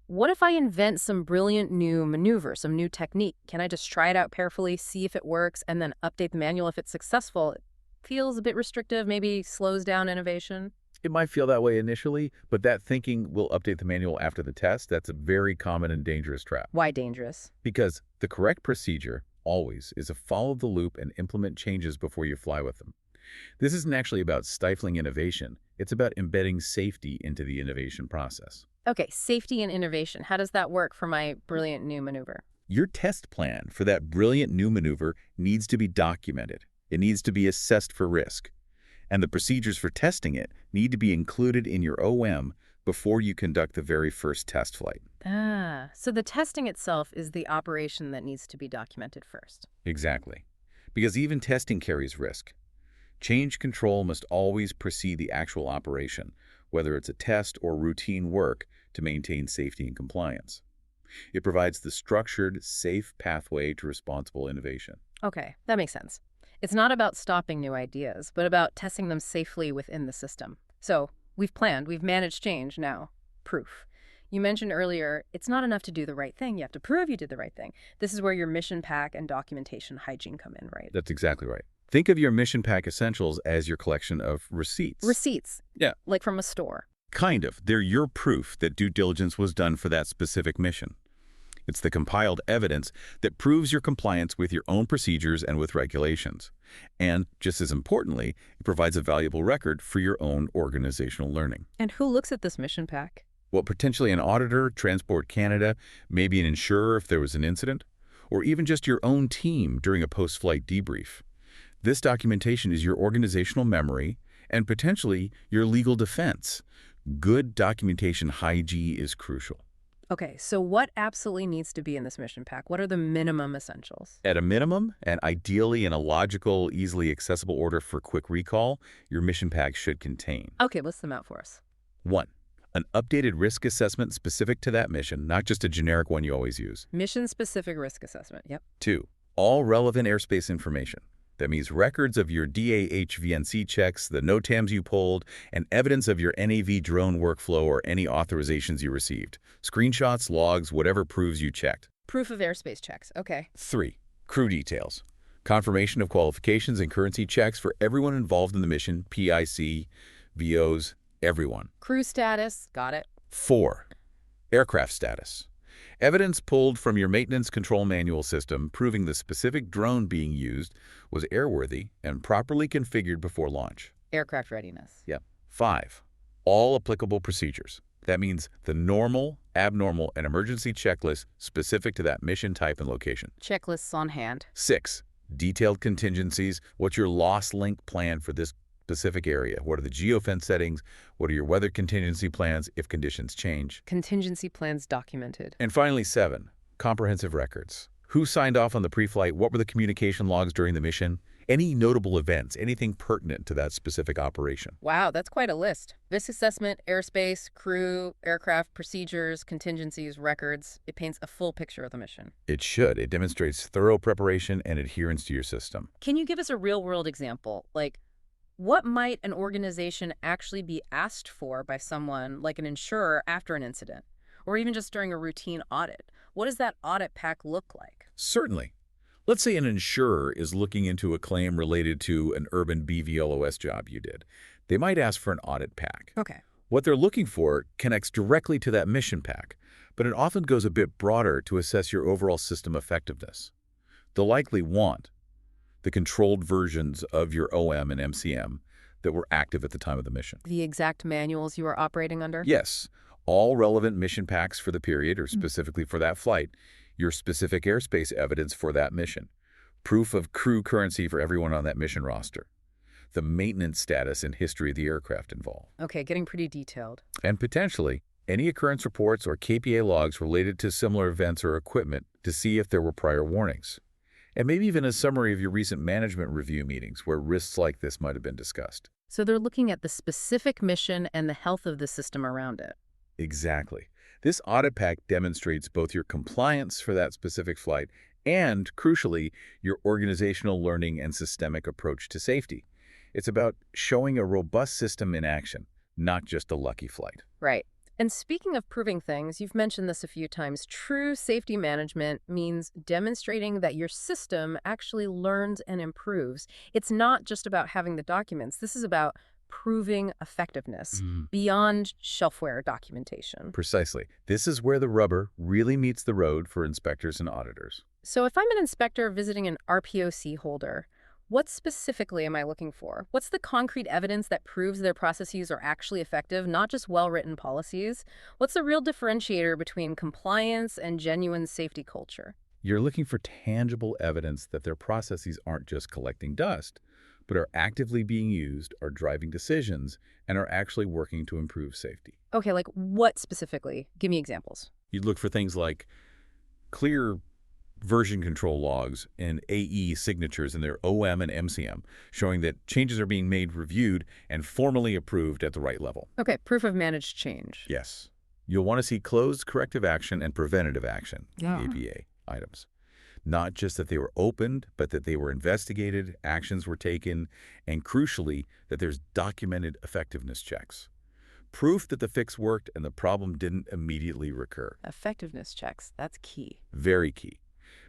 what if I invent some brilliant new maneuver, some new technique? Can I just try it out carefully, see if it works, and then update the manual if it's successful? It feels a bit restrictive, maybe slows down innovation. It might feel that way initially, but that thinking will update the manual after the test. That's a very common and dangerous trap. Why dangerous? Because the correct procedure always is to follow the loop and implement changes before you fly with them. This isn't actually about stifling innovation. It's about embedding safety into the innovation process. Okay, safety and innovation. How does that work for my brilliant new maneuver? Your test plan for that brilliant new maneuver needs to be documented. It needs to be assessed for risk. And the procedures for testing it need to be included in your OM before you conduct the very first test flight. So the testing itself is the operation that needs to be documented first. Exactly. Because even testing carries risk. Change control must always precede the actual operation, whether it's a test or routine work, to maintain safety and compliance. It provides the structured, safe pathway to responsible innovation. Okay, that makes sense. It's not about stopping new ideas, but about testing them safely within the system. So we've planned, we've managed change, now proof. You mentioned earlier, it's not enough to do the right thing. You have to prove you did the right thing. This is where your mission pack and documentation hygiene come in, right? That's exactly right. Think of your mission pack essentials as your collection of receipts. Receipts? Yeah. Like from a store? Kind of. They're your proof that due diligence was done for that specific mission. It's the compiled evidence that proves your compliance with your own procedures and with regulations. And, just as importantly, it provides a valuable record for your own organizational learning. And who looks at this mission pack? Well, potentially an auditor, Transport Canada, maybe an insurer if there was an incident, or even just your own team during a post-flight debrief. This documentation is your organizational memory and potentially your legal defense. Good documentation hygiene is crucial. Okay, so what absolutely needs to be in this mission pack? What are the minimum essentials? At a minimum, and ideally in a logical, easily accessible order for quick recall, your mission pack should contain Okay, list them out for us. 1. An updated risk assessment specific to that mission, not just a generic one you always use. Mission-specific risk assessment, yep. 2. All relevant airspace information. That means records of your DAH-VNC checks, the NOTAMs you pulled, and evidence of your NAV drone workflow or any authorizations you received. Screenshots, logs, whatever proves you checked. Proof of airspace checks, okay. 3. Crew details. Confirmation of qualifications and currency checks for everyone involved in the mission, PIC, VOs, everyone. Crew status, got it. 4. Aircraft status. Evidence pulled from your maintenance control manual system proving the specific drone being used was airworthy and properly configured before launch. Aircraft readiness. Yep. 5. All applicable procedures. That means the normal, abnormal, and emergency checklist specific to that mission type and location. Checklists on hand. 6. Detailed contingencies. What's your loss link plan for this specific area? What are the geofence settings? What are your weather contingency plans if conditions change? Contingency plans documented. And finally, 7. Comprehensive records. Who signed off on the pre-flight? What were the communication logs during the mission? Any notable events, anything pertinent to that specific operation. Wow, that's quite a list. Risk assessment, airspace, crew, aircraft, procedures, contingencies, records. It paints a full picture of the mission. It should. It demonstrates thorough preparation and adherence to your system. Can you give us a real-world example? Like, what might an organization actually be asked for by someone, like an insurer, after an incident? Or even just during a routine audit? What does that audit pack look like? Certainly. Let's say an insurer is looking into a claim related to an urban BVLOS job you did. They might ask for an audit pack. Okay. What they're looking for connects directly to that mission pack, but it often goes a bit broader to assess your overall system effectiveness. They'll likely want the controlled versions of your OM and MCM that were active at the time of the mission. The exact manuals you are operating under? Yes. All relevant mission packs for the period or specifically for that flight, your specific airspace evidence for that mission, proof of crew currency for everyone on that mission roster, the maintenance status and history of the aircraft involved. Okay, getting pretty detailed. And potentially, any occurrence reports or KPA logs related to similar events or equipment to see if there were prior warnings. And maybe even a summary of your recent management review meetings where risks like this might have been discussed. So they're looking at the specific mission and the health of the system around it. Exactly. This audit pack demonstrates both your compliance for that specific flight and, crucially, your organizational learning and systemic approach to safety. It's about showing a robust system in action, not just a lucky flight. Right. And speaking of proving things, you've mentioned this a few times. True safety management means demonstrating that your system actually learns and improves. It's not just about having the documents. This is about proving effectiveness beyond shelfware documentation. Precisely. This is where the rubber really meets the road for inspectors and auditors. So if I'm an inspector visiting an RPOC holder, what specifically am I looking for? What's the concrete evidence that proves their processes are actually effective, not just well-written policies? What's the real differentiator between compliance and genuine safety culture? You're looking for tangible evidence that their processes aren't just collecting dust, but are actively being used, are driving decisions, and are actually working to improve safety. Okay, like what specifically? Give me examples. You'd look for things like clear version control logs and AE signatures in their OM and MCM, showing that changes are being made, reviewed, and formally approved at the right level. Okay, proof of managed change. Yes. You'll want to see closed corrective action and preventative action, APA, items. Not just that they were opened, but that they were investigated, actions were taken, and crucially, that there's documented effectiveness checks. Proof that the fix worked and the problem didn't immediately recur. Effectiveness checks, that's key. Very key.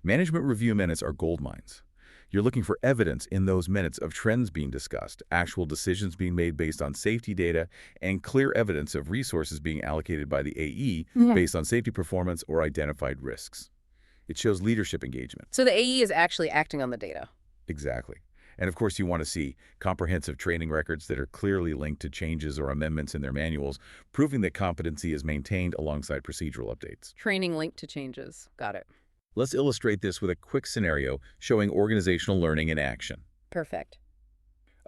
Management review minutes are gold mines. You're looking for evidence in those minutes of trends being discussed, actual decisions being made based on safety data, and clear evidence of resources being allocated by the AE based on safety performance or identified risks. It shows leadership engagement. So the AE is actually acting on the data. Exactly. And of course, you want to see comprehensive training records that are clearly linked to changes or amendments in their manuals, proving that competency is maintained alongside procedural updates. Training linked to changes. Got it. Let's illustrate this with a quick scenario showing organizational learning in action. Perfect.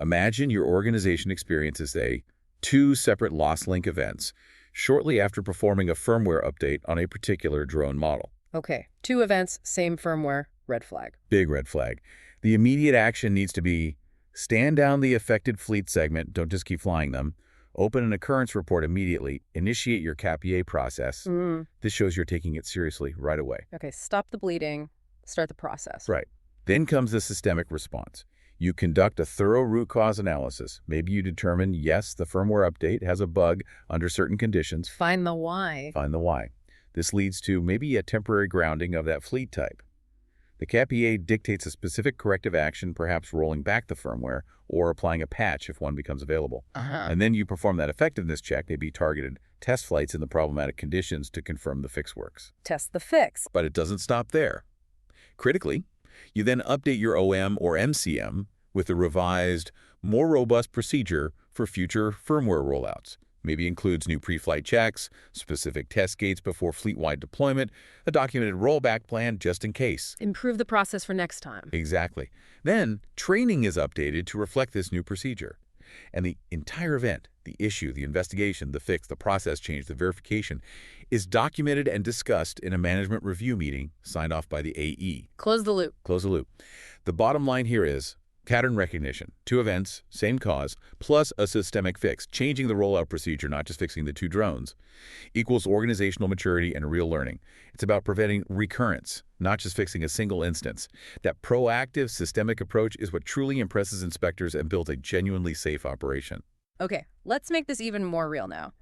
Imagine your organization experiences, say, 2 separate loss link events shortly after performing a firmware update on a particular drone model. Okay, 2 events, same firmware, red flag. Big red flag. The immediate action needs to be stand down the affected fleet segment, don't just keep flying them, open an occurrence report immediately, initiate your CAPEA process. This shows you're taking it seriously right away. Okay, stop the bleeding, start the process. Right. Then comes the systemic response. You conduct a thorough root cause analysis. Maybe you determine, yes, the firmware update has a bug under certain conditions. Find the why. Find the why. This leads to maybe a temporary grounding of that fleet type. The CAPEA dictates a specific corrective action, perhaps rolling back the firmware or applying a patch if one becomes available. And then you perform that effectiveness check, maybe targeted test flights in the problematic conditions to confirm the fix works. Test the fix. But it doesn't stop there. Critically, you then update your OM or MCM with a revised, more robust procedure for future firmware rollouts. Maybe includes new pre-flight checks, specific test gates before fleet-wide deployment, a documented rollback plan just in case. Improve the process for next time. Exactly. Then, training is updated to reflect this new procedure. And the entire event, the issue, the investigation, the fix, the process change, the verification, is documented and discussed in a management review meeting signed off by the AE. Close the loop. Close the loop. The bottom line here is pattern recognition, 2 events, same cause, plus a systemic fix, changing the rollout procedure, not just fixing the 2 drones, equals organizational maturity and real learning. It's about preventing recurrence, not just fixing a single instance. That proactive, systemic approach is what truly impresses inspectors and builds a genuinely safe operation. Okay, let's make this even more real now.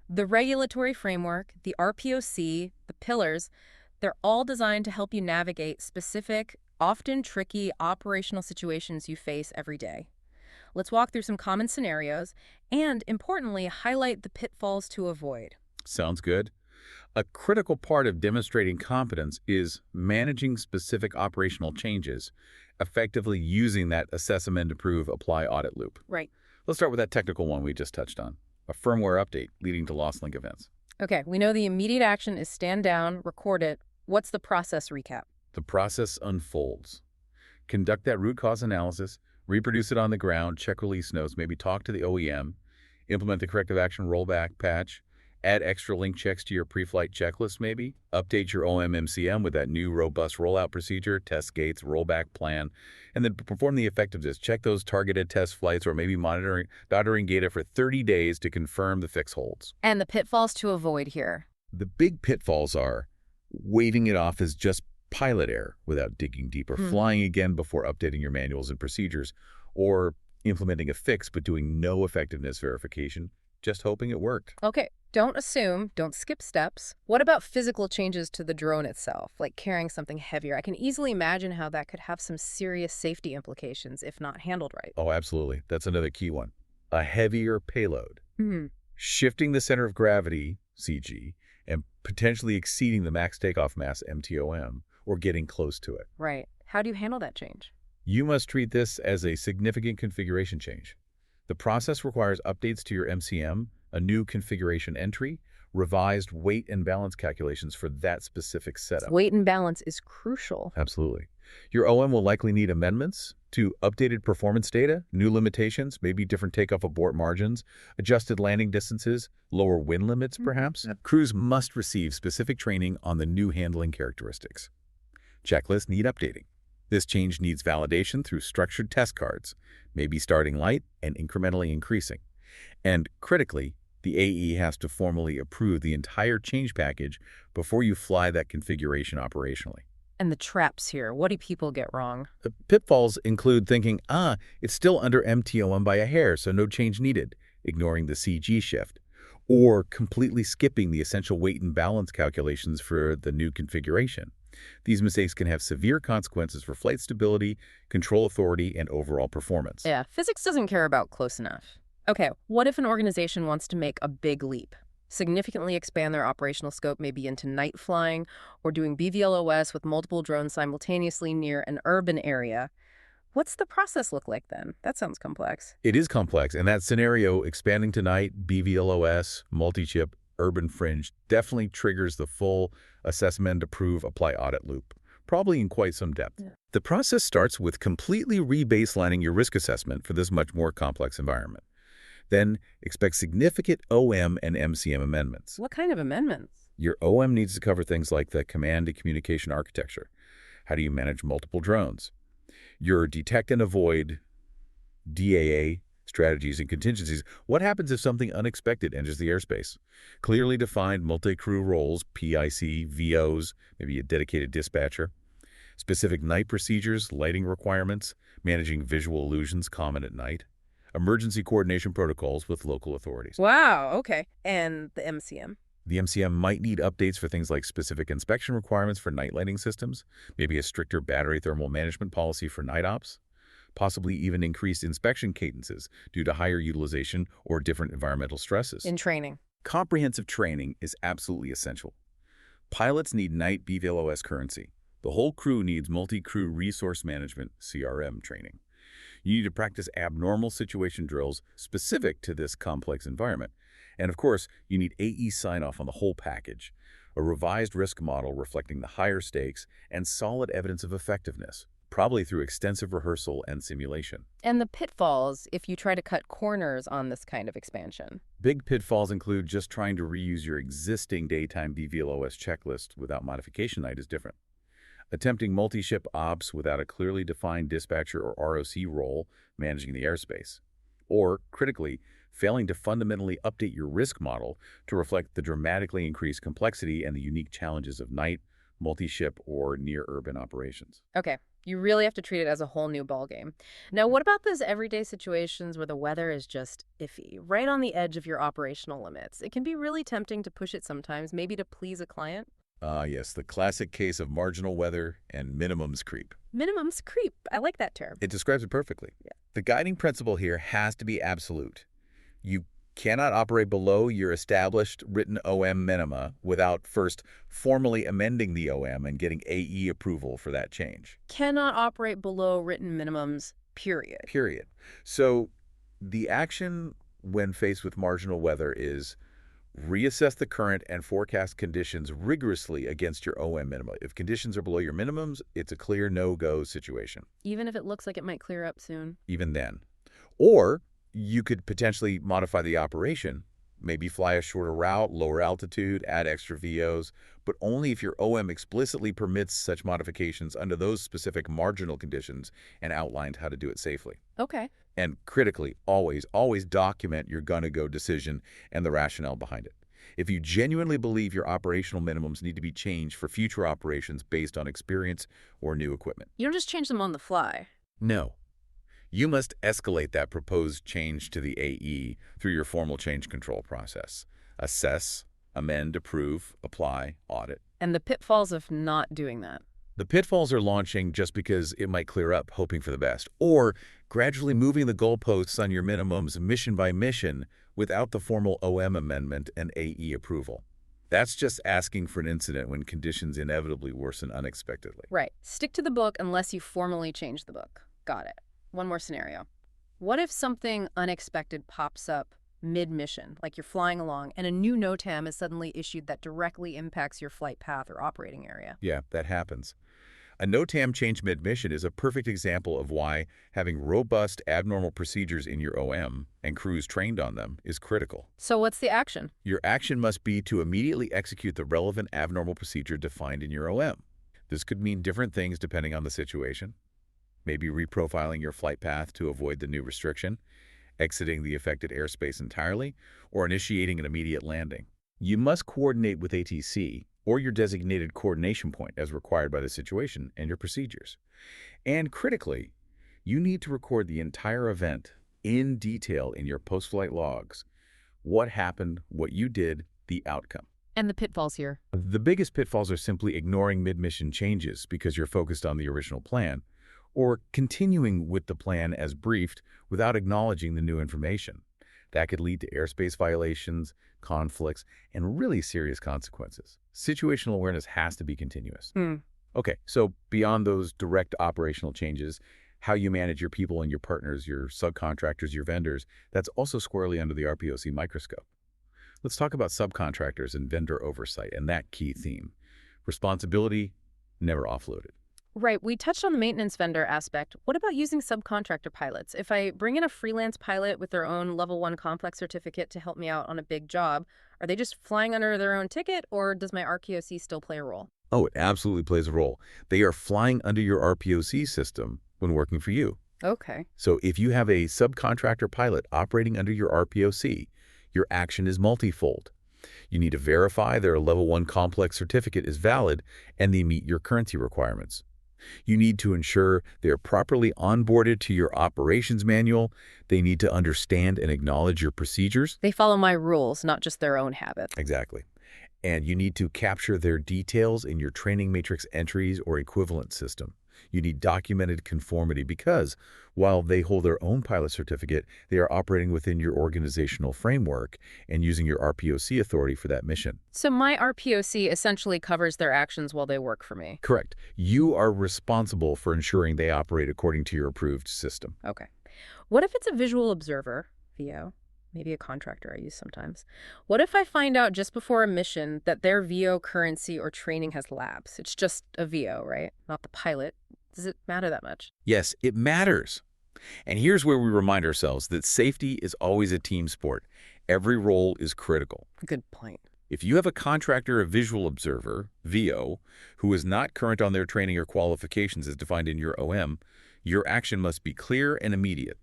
The regulatory framework, the RPOC, the pillars, they're all designed to help you navigate specific, often tricky operational situations you face every day. Let's walk through some common scenarios and, importantly, highlight the pitfalls to avoid. Sounds good. A critical part of demonstrating competence is managing specific operational changes, effectively using that assess, amend, approve, apply audit loop. Right. Let's start with that technical one we just touched on, a firmware update leading to lost link events. Okay, we know the immediate action is stand down, record it. What's the process recap? The process unfolds. Conduct that root cause analysis, reproduce it on the ground, check release notes, maybe talk to the OEM, implement the corrective action rollback patch, add extra link checks to your pre-flight checklist maybe, update your OMMCM with that new robust rollout procedure, test gates, rollback plan, and then perform the effectiveness. Check those targeted test flights or maybe monitoring data for 30 days to confirm the fix holds. And the pitfalls to avoid here? The big pitfalls are waving it off as just pilot error without digging deeper, flying again before updating your manuals and procedures, or implementing a fix but doing no effectiveness verification, just hoping it worked. Okay, don't assume, don't skip steps. What about physical changes to the drone itself, like carrying something heavier? I can easily imagine how that could have some serious safety implications if not handled right. Oh, absolutely. That's another key one. A heavier payload. Shifting the center of gravity, CG, and potentially exceeding the max takeoff mass, MTOM, or getting close to it. Right. How do you handle that change? You must treat this as a significant configuration change. The process requires updates to your MCM, a new configuration entry, revised weight and balance calculations for that specific setup. Weight and balance is crucial. Absolutely. Your OM will likely need amendments to updated performance data, new limitations, maybe different takeoff abort margins, adjusted landing distances, lower wind limits perhaps. Crews must receive specific training on the new handling characteristics. Checklists need updating. This change needs validation through structured test cards, maybe starting light and incrementally increasing. And critically, the AE has to formally approve the entire change package before you fly that configuration operationally. And the traps here, what do people get wrong? The pitfalls include thinking, it's still under MTOM by a hair, so no change needed, ignoring the CG shift, or completely skipping the essential weight and balance calculations for the new configuration. These mistakes can have severe consequences for flight stability, control authority, and overall performance. Yeah, physics doesn't care about close enough. Okay, what if an organization wants to make a big leap? Significantly expand their operational scope maybe into night flying or doing BVLOS with multiple drones simultaneously near an urban area. What's the process look like then? That sounds complex. It is complex, and that scenario, expanding to night, BVLOS, multi-chip, urban fringe, definitely triggers the full assessment, approve, apply audit loop, probably in quite some depth. Yeah. The process starts with completely re-baselining your risk assessment for this much more complex environment. Then expect significant OM and MCM amendments. What kind of amendments? Your OM needs to cover things like the command and communication architecture. How do you manage multiple drones? Your detect and avoid DAA strategies and contingencies. What happens if something unexpected enters the airspace? Clearly defined multi-crew roles, PIC, VOs, maybe a dedicated dispatcher. Specific night procedures, lighting requirements, managing visual illusions common at night. Emergency coordination protocols with local authorities. Wow, okay. And the MCM? The MCM might need updates for things like specific inspection requirements for night lighting systems, maybe a stricter battery thermal management policy for night ops, possibly even increased inspection cadences due to higher utilization or different environmental stresses. In training. Comprehensive training is absolutely essential. Pilots need night BVLOS currency. The whole crew needs multi-crew resource management, CRM, training. You need to practice abnormal situation drills specific to this complex environment. And of course, you need AE sign-off on the whole package, a revised risk model reflecting the higher stakes, and solid evidence of effectiveness, probably through extensive rehearsal and simulation. And the pitfalls if you try to cut corners on this kind of expansion. Big pitfalls include just trying to reuse your existing daytime BVLOS checklist without modification night is different. Attempting multi-ship ops without a clearly defined dispatcher or ROC role managing the airspace. Or, critically, failing to fundamentally update your risk model to reflect the dramatically increased complexity and the unique challenges of night, multi-ship, or near-urban operations. Okay, you really have to treat it as a whole new ballgame. Now, what about those everyday situations where the weather is just iffy, right on the edge of your operational limits? It can be really tempting to push it sometimes, maybe to please a client. Yes, the classic case of marginal weather and minimums creep. Minimums creep. I like that term. It describes it perfectly. Yeah. The guiding principle here has to be absolute. You cannot operate below your established written OM minima without first formally amending the OM and getting AE approval for that change. Cannot operate below written minimums, period. Period. So the action when faced with marginal weather is reassess the current and forecast conditions rigorously against your OM minima. If conditions are below your minimums, it's a clear no-go situation. Even if it looks like it might clear up soon? Even then. Or you could potentially modify the operation, maybe fly a shorter route, lower altitude, add extra VOs, but only if your OM explicitly permits such modifications under those specific marginal conditions and outlined how to do it safely. Okay. And critically, always document your gonna-go decision and the rationale behind it. If you genuinely believe your operational minimums need to be changed for future operations based on experience or new equipment. You don't just change them on the fly. No. You must escalate that proposed change to the AE through your formal change control process. Assess, amend, approve, apply, audit. And the pitfalls of not doing that. The pitfalls are launching just because it might clear up, hoping for the best, or gradually moving the goalposts on your minimums mission by mission without the formal OM amendment and AE approval. That's just asking for an incident when conditions inevitably worsen unexpectedly. Right. Stick to the book unless you formally change the book. Got it. One more scenario. What if something unexpected pops up mid-mission, like you're flying along, and a new NOTAM is suddenly issued that directly impacts your flight path or operating area? Yeah, that happens. A NOTAM change mid-mission is a perfect example of why having robust abnormal procedures in your OM and crews trained on them is critical. So what's the action? Your action must be to immediately execute the relevant abnormal procedure defined in your OM. This could mean different things depending on the situation. Maybe reprofiling your flight path to avoid the new restriction, exiting the affected airspace entirely, or initiating an immediate landing. You must coordinate with ATC or your designated coordination point as required by the situation and your procedures. And critically, you need to record the entire event in detail in your post-flight logs. What happened, what you did, the outcome. And the pitfalls here? The biggest pitfalls are simply ignoring mid-mission changes because you're focused on the original plan, or continuing with the plan as briefed without acknowledging the new information. That could lead to airspace violations, conflicts, and really serious consequences. Situational awareness has to be continuous. Okay, so beyond those direct operational changes, how you manage your people and your partners, your subcontractors, your vendors, that's also squarely under the RPOC microscope. Let's talk about subcontractors and vendor oversight and that key theme. Responsibility, never offloaded. Right, we touched on the maintenance vendor aspect. What about using subcontractor pilots? If I bring in a freelance pilot with their own level 1 complex certificate to help me out on a big job, are they just flying under their own ticket, or does my RPOC still play a role? Oh, it absolutely plays a role. They are flying under your RPOC system when working for you. Okay. So if you have a subcontractor pilot operating under your RPOC, your action is multifold. You need to verify their level 1 complex certificate is valid and they meet your currency requirements. You need to ensure they are properly onboarded to your operations manual. They need to understand and acknowledge your procedures. They follow my rules, not just their own habits. Exactly. And you need to capture their details in your training matrix entries or equivalent system. You need documented conformity because while they hold their own pilot certificate, they are operating within your organizational framework and using your RPOC authority for that mission. So my RPOC essentially covers their actions while they work for me. Correct. You are responsible for ensuring they operate according to your approved system. Okay. What if it's a visual observer, VO? Maybe a contractor I use sometimes. What if I find out just before a mission that their VO currency or training has lapsed? It's just a VO, right? Not the pilot. Does it matter that much? Yes, it matters. And here's where we remind ourselves that safety is always a team sport. Every role is critical. Good point. If you have a contractor or visual observer, VO, who is not current on their training or qualifications as defined in your OM, your action must be clear and immediate.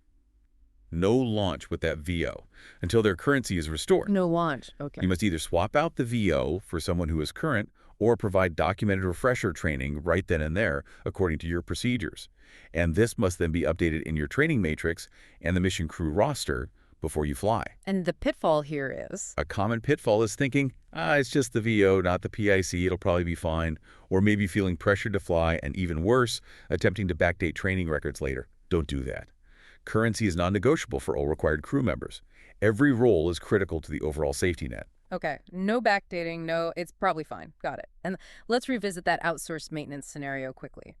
No launch with that VO until their currency is restored. No launch. Okay. You must either swap out the VO for someone who is current or provide documented refresher training right then and there according to your procedures. And this must then be updated in your training matrix and the mission crew roster before you fly. And the pitfall here is? A common pitfall is thinking, it's just the VO, not the PIC, it'll probably be fine. Or maybe feeling pressured to fly, and even worse, attempting to backdate training records later. Don't do that. Currency is non-negotiable for all required crew members. Every role is critical to the overall safety net. Okay, no backdating, no, it's probably fine. Got it. And let's revisit that outsourced maintenance scenario quickly.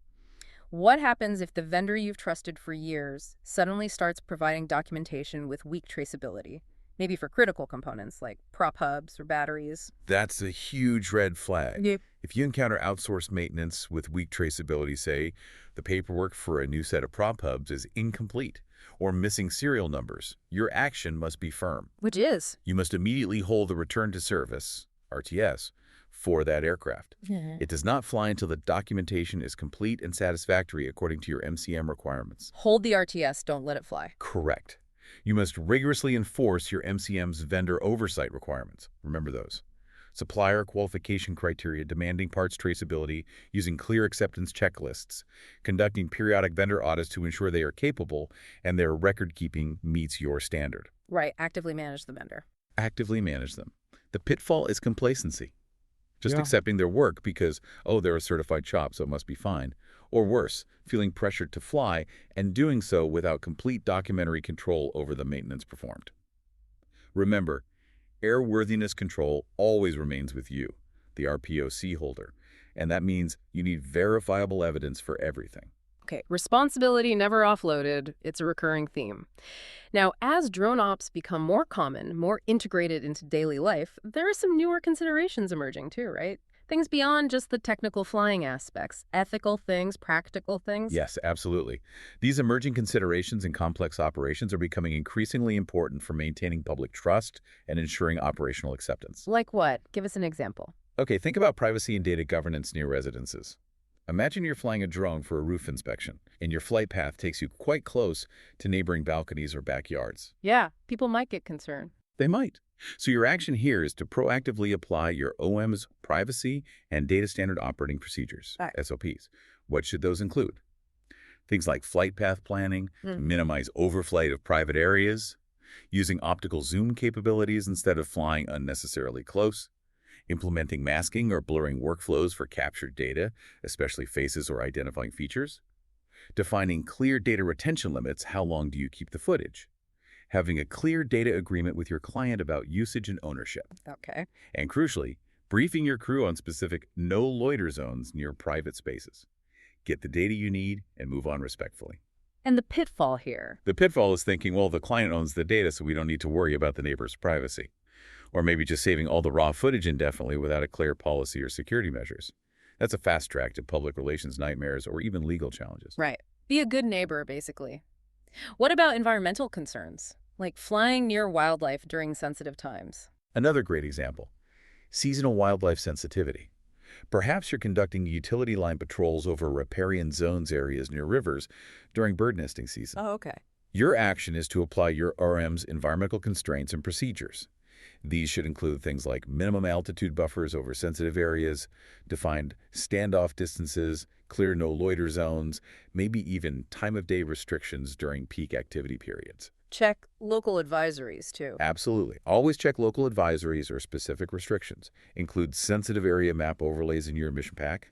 What happens if the vendor you've trusted for years suddenly starts providing documentation with weak traceability? Maybe for critical components like prop hubs or batteries. That's a huge red flag. Yep. If you encounter outsourced maintenance with weak traceability, say, the paperwork for a new set of prop hubs is incomplete or missing serial numbers, your action must be firm. Which is? You must immediately hold the return to service, RTS, for that aircraft. It does not fly until the documentation is complete and satisfactory according to your MCM requirements. Hold the RTS, don't let it fly. Correct. You must rigorously enforce your MCM's vendor oversight requirements. Remember those. Supplier qualification criteria demanding parts traceability using clear acceptance checklists, conducting periodic vendor audits to ensure they are capable and their record-keeping meets your standard. Right, actively manage the vendor. Actively manage them. The pitfall is complacency. Just accepting their work because, they're a certified shop, so it must be fine. Or worse, feeling pressured to fly and doing so without complete documentary control over the maintenance performed. Remember, airworthiness control always remains with you, the RPOC holder, and that means you need verifiable evidence for everything. Okay, responsibility never offloaded. It's a recurring theme. Now, as drone ops become more common, more integrated into daily life, there are some newer considerations emerging too, right? Things beyond just the technical flying aspects, ethical things, practical things. Yes, absolutely. These emerging considerations in complex operations are becoming increasingly important for maintaining public trust and ensuring operational acceptance. Like what? Give us an example. Okay, think about privacy and data governance near residences. Imagine you're flying a drone for a roof inspection, and your flight path takes you quite close to neighboring balconies or backyards. Yeah, people might get concerned. They might. So your action here is to proactively apply your OM's privacy and data standard operating procedures, SOPs. What should those include? Things like flight path planning, to minimize overflight of private areas, using optical zoom capabilities instead of flying unnecessarily close, implementing masking or blurring workflows for captured data, especially faces or identifying features, defining clear data retention limits, how long do you keep the footage, having a clear data agreement with your client about usage and ownership. Okay. And crucially, briefing your crew on specific no loiter zones near private spaces. Get the data you need and move on respectfully. And the pitfall here? The pitfall is thinking, well, the client owns the data, so we don't need to worry about the neighbor's privacy. Or maybe just saving all the raw footage indefinitely without a clear policy or security measures. That's a fast track to public relations nightmares or even legal challenges. Right. Be a good neighbor, basically. What about environmental concerns, like flying near wildlife during sensitive times? Another great example, seasonal wildlife sensitivity. Perhaps you're conducting utility line patrols over riparian zones areas near rivers during bird nesting season. Oh, okay. Your action is to apply your RM's environmental constraints and procedures. These should include things like minimum altitude buffers over sensitive areas, defined standoff distances, clear no loiter zones, maybe even time of day restrictions during peak activity periods. Check local advisories, too. Absolutely. Always check local advisories or specific restrictions. Include sensitive area map overlays in your mission pack.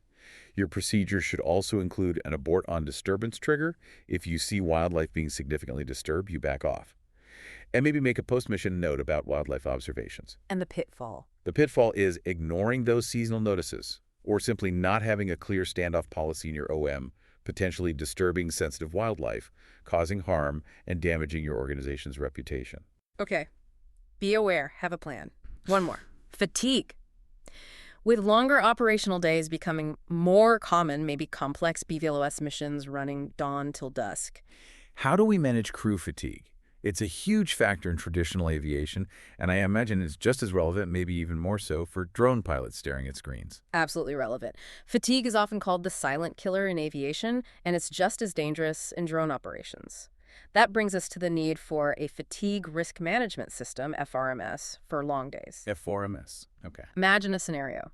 Your procedures should also include an abort on disturbance trigger. If you see wildlife being significantly disturbed, you back off. And maybe make a post-mission note about wildlife observations. And the pitfall. The pitfall is ignoring those seasonal notices or simply not having a clear standoff policy in your OM, potentially disturbing sensitive wildlife, causing harm, and damaging your organization's reputation. Okay. Be aware. Have a plan. One more. Fatigue. With longer operational days becoming more common, maybe complex BVLOS missions running dawn till dusk. How do we manage crew fatigue? It's a huge factor in traditional aviation, and I imagine it's just as relevant, maybe even more so, for drone pilots staring at screens. Absolutely relevant. Fatigue is often called the silent killer in aviation, and it's just as dangerous in drone operations. That brings us to the need for a fatigue risk management system, FRMS, for long days. FRMS, okay. Imagine a scenario.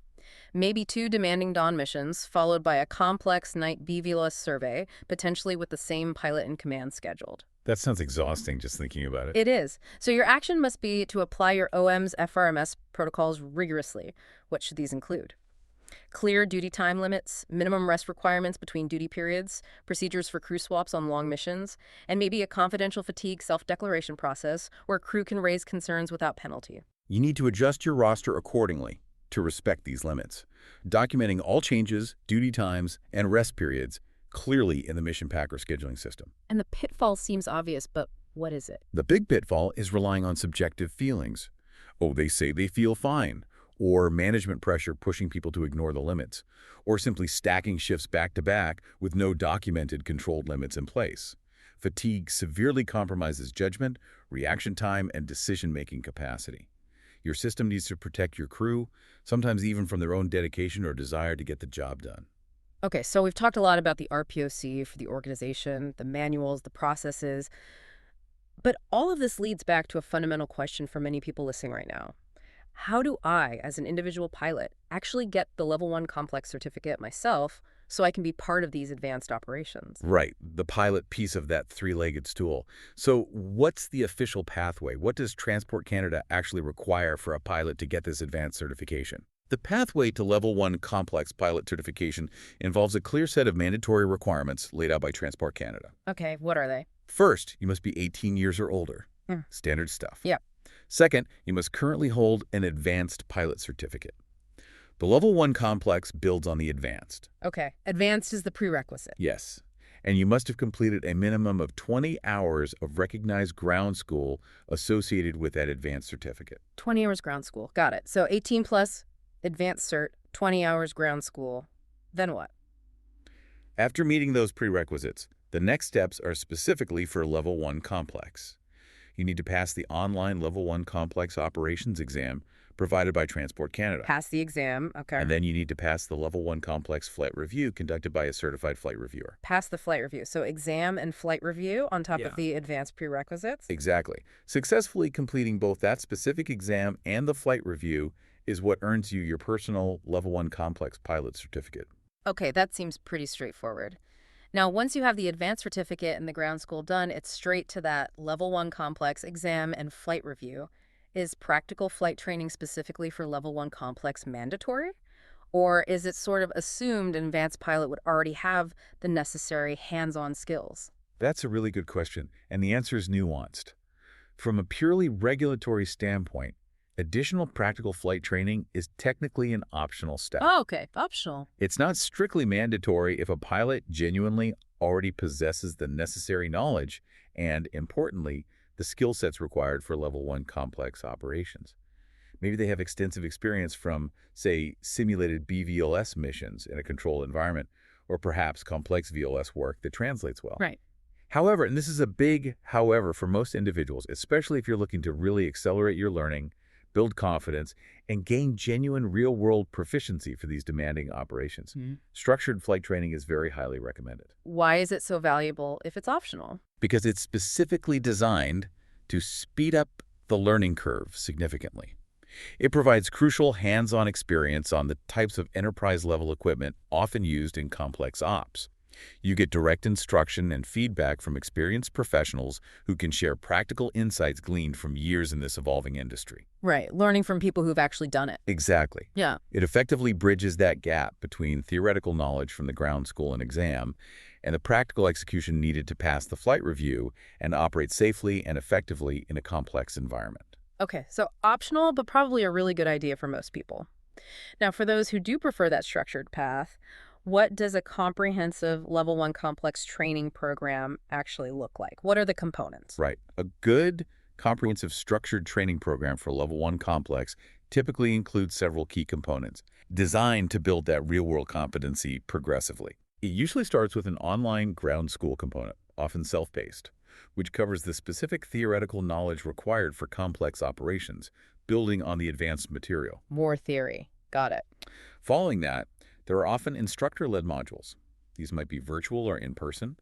Maybe 2 demanding dawn missions, followed by a complex night BVLOS survey, potentially with the same pilot in command scheduled. That sounds exhausting just thinking about it. It is. So your action must be to apply your OM's FRMS protocols rigorously. What should these include? Clear duty time limits, minimum rest requirements between duty periods, procedures for crew swaps on long missions, and maybe a confidential fatigue self-declaration process where crew can raise concerns without penalty. You need to adjust your roster accordingly to respect these limits, documenting all changes, duty times, and rest periods clearly in the mission pack or scheduling system. And the pitfall seems obvious, but what is it? The big pitfall is relying on subjective feelings. Oh, they say they feel fine, or management pressure pushing people to ignore the limits, or simply stacking shifts back-to-back with no documented controlled limits in place. Fatigue severely compromises judgment, reaction time, and decision-making capacity. Your system needs to protect your crew, sometimes even from their own dedication or desire to get the job done. Okay, so we've talked a lot about the RPOC for the organization, the manuals, the processes, but all of this leads back to a fundamental question for many people listening right now. How do I, as an individual pilot, actually get the Level 1 complex certificate myself so I can be part of these advanced operations? Right, the pilot piece of that three-legged stool. So what's the official pathway? What does Transport Canada actually require for a pilot to get this advanced certification? The pathway to Level 1 complex pilot certification involves a clear set of mandatory requirements laid out by Transport Canada. Okay, what are they? First, you must be 18 years or older. Standard stuff. Yeah. Second, you must currently hold an advanced pilot certificate. The Level 1 complex builds on the advanced. Okay, advanced is the prerequisite. Yes. And you must have completed a minimum of 20 hours of recognized ground school associated with that advanced certificate. 20 hours ground school. Got it. So 18 plus advanced cert, 20 hours ground school. Then what? After meeting those prerequisites, the next steps are specifically for Level 1 complex. You need to pass the online Level 1 complex operations exam provided by Transport Canada. Pass the exam, okay. And then you need to pass the Level 1 complex flight review conducted by a certified flight reviewer. Pass the flight review. So exam and flight review on top of the advanced prerequisites? Exactly. Successfully completing both that specific exam and the flight review is what earns you your personal Level 1 complex pilot certificate. Okay, that seems pretty straightforward. Now, once you have the advanced certificate and the ground school done, it's straight to that Level 1 complex exam and flight review. Is practical flight training specifically for Level 1 complex mandatory? Or is it sort of assumed an advanced pilot would already have the necessary hands-on skills? That's a really good question, and the answer is nuanced. From a purely regulatory standpoint, additional practical flight training is technically an optional step. Oh, okay. Optional. It's not strictly mandatory if a pilot genuinely already possesses the necessary knowledge and, importantly, the skill sets required for Level 1 complex operations. Maybe they have extensive experience from, say, simulated BVLS missions in a controlled environment, or perhaps complex VLS work that translates well. Right. However, and this is a big however for most individuals, especially if you're looking to really accelerate your learning, build confidence, and gain genuine real-world proficiency for these demanding operations, structured flight training is very highly recommended. Why is it so valuable if it's optional? Because it's specifically designed to speed up the learning curve significantly. It provides crucial hands-on experience on the types of enterprise-level equipment often used in complex ops. You get direct instruction and feedback from experienced professionals who can share practical insights gleaned from years in this evolving industry. Right. Learning from people who've actually done it. Exactly. Yeah. It effectively bridges that gap between theoretical knowledge from the ground school and exam and the practical execution needed to pass the flight review and operate safely and effectively in a complex environment. Okay, so optional, but probably a really good idea for most people. Now, for those who do prefer that structured path, what does a comprehensive Level 1 complex training program actually look like? What are the components? Right. A good, comprehensive, structured training program for Level 1 complex typically includes several key components designed to build that real-world competency progressively. It usually starts with an online ground school component, often self-paced, which covers the specific theoretical knowledge required for complex operations, building on the advanced material. More theory. Got it. Following that, there are often instructor-led modules. These might be virtual or in-person,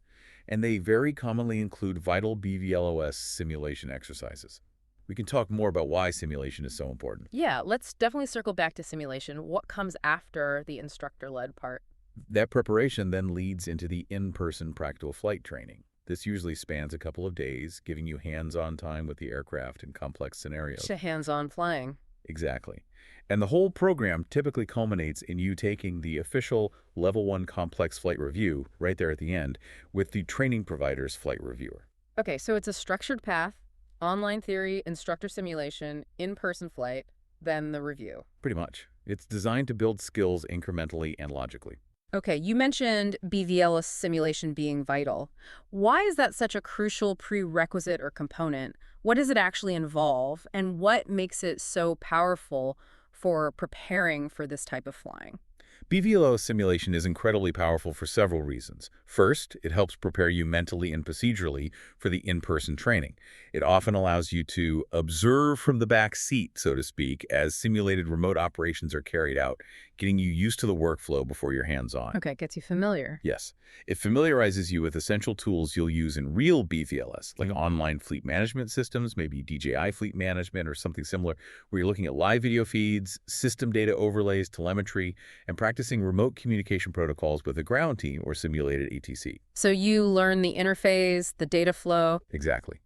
and they very commonly include vital BVLOS simulation exercises. We can talk more about why simulation is so important. Yeah, let's definitely circle back to simulation. What comes after the instructor-led part? That preparation then leads into the in-person practical flight training. This usually spans a couple of days, giving you hands-on time with the aircraft in complex scenarios. To hands-on flying. Exactly. And the whole program typically culminates in you taking the official Level 1 complex flight review right there at the end with the training provider's flight reviewer. Okay, so it's a structured path, online theory, instructor simulation, in-person flight, then the review. Pretty much. It's designed to build skills incrementally and logically. Okay, you mentioned BVLS simulation being vital. Why is that such a crucial prerequisite or component? What does it actually involve, and what makes it so powerful for preparing for this type of flying? BVLO simulation is incredibly powerful for several reasons. First, it helps prepare you mentally and procedurally for the in-person training. It often allows you to observe from the back seat, so to speak, as simulated remote operations are carried out, getting you used to the workflow before you're hands-on. Okay, gets you familiar. Yes. It familiarizes you with essential tools you'll use in real BVLS, like online fleet management systems, maybe DJI fleet management or something similar, where you're looking at live video feeds, system data overlays, telemetry, and practicing remote communication protocols with a ground team or simulated ATC. So you learn the interface, the data flow. Exactly.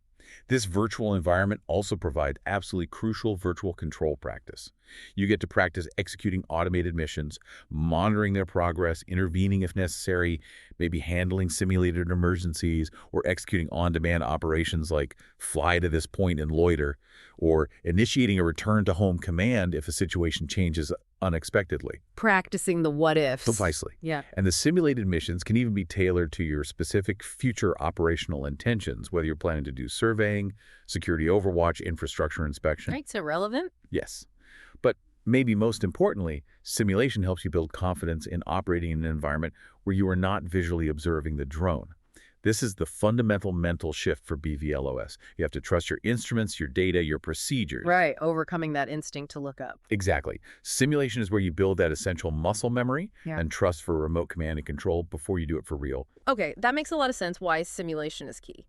This virtual environment also provides absolutely crucial virtual control practice. You get to practice executing automated missions, monitoring their progress, intervening if necessary, maybe handling simulated emergencies, or executing on-demand operations like fly to this point and loiter, or initiating a return-to-home command if a situation changes unexpectedly. Practicing the what-ifs. Precisely. Yeah. And the simulated missions can even be tailored to your specific future operational intentions, whether you're planning to do surveying, security overwatch, infrastructure inspection. Right, so relevant? Yes. But maybe most importantly, simulation helps you build confidence in operating in an environment where you are not visually observing the drone. This is the fundamental mental shift for BVLOS. You have to trust your instruments, your data, your procedures. Right, overcoming that instinct to look up. Exactly. Simulation is where you build that essential muscle memory and trust for remote command and control before you do it for real. Okay, that makes a lot of sense why simulation is key.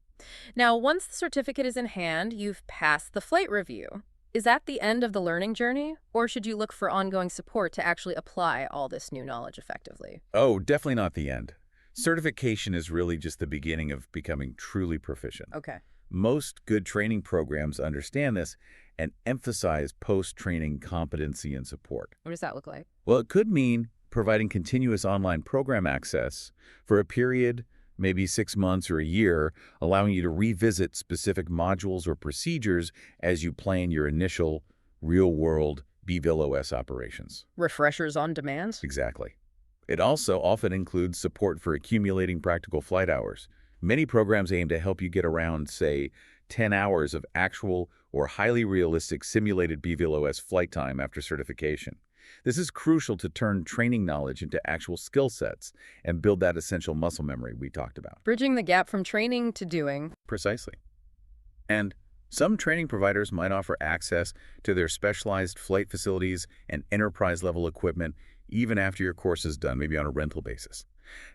Now, once the certificate is in hand, you've passed the flight review. Is that the end of the learning journey, or should you look for ongoing support to actually apply all this new knowledge effectively? Oh, definitely not the end. Certification is really just the beginning of becoming truly proficient. Okay. Most good training programs understand this and emphasize post-training competency and support. What does that look like? Well, it could mean providing continuous online program access for a period, maybe 6 months or a year, allowing you to revisit specific modules or procedures as you plan your initial real-world BVLOS operations. Refreshers on demand? Exactly. It also often includes support for accumulating practical flight hours. Many programs aim to help you get around, say, 10 hours of actual or highly realistic simulated BVLOS flight time after certification. This is crucial to turn training knowledge into actual skill sets and build that essential muscle memory we talked about. Bridging the gap from training to doing. Precisely. And some training providers might offer access to their specialized flight facilities and enterprise-level equipment even after your course is done, maybe on a rental basis.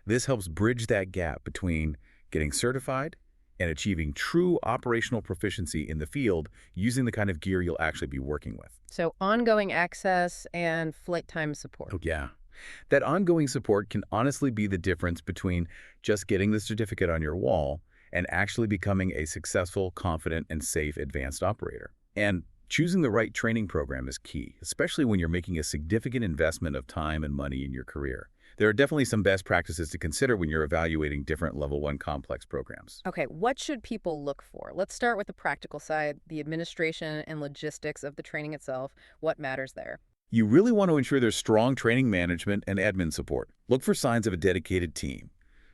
This helps bridge that gap between getting certified and achieving true operational proficiency in the field using the kind of gear you'll actually be working with. So ongoing access and flight time support. Oh, yeah. That ongoing support can honestly be the difference between just getting the certificate on your wall and actually becoming a successful, confident, and safe advanced operator. And choosing the right training program is key, especially when you're making a significant investment of time and money in your career. There are definitely some best practices to consider when you're evaluating different Level 1 complex programs. Okay, what should people look for? Let's start with the practical side, the administration and logistics of the training itself. What matters there? You really want to ensure there's strong training management and admin support. Look for signs of a dedicated team.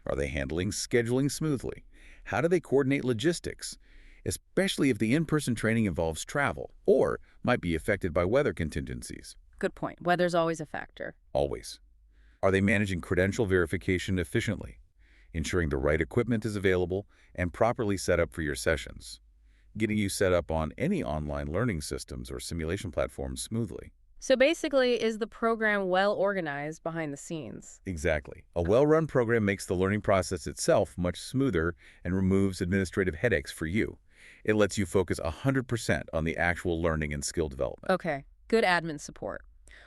Are they handling scheduling smoothly? How do they coordinate logistics? Especially if the in-person training involves travel or might be affected by weather contingencies. Good point. Weather's always a factor. Always. Are they managing credential verification efficiently, ensuring the right equipment is available and properly set up for your sessions, getting you set up on any online learning systems or simulation platforms smoothly? So basically, is the program well organized behind the scenes? Exactly. A well-run program makes the learning process itself much smoother and removes administrative headaches for you. It lets you focus 100% on the actual learning and skill development. Okay, good admin support.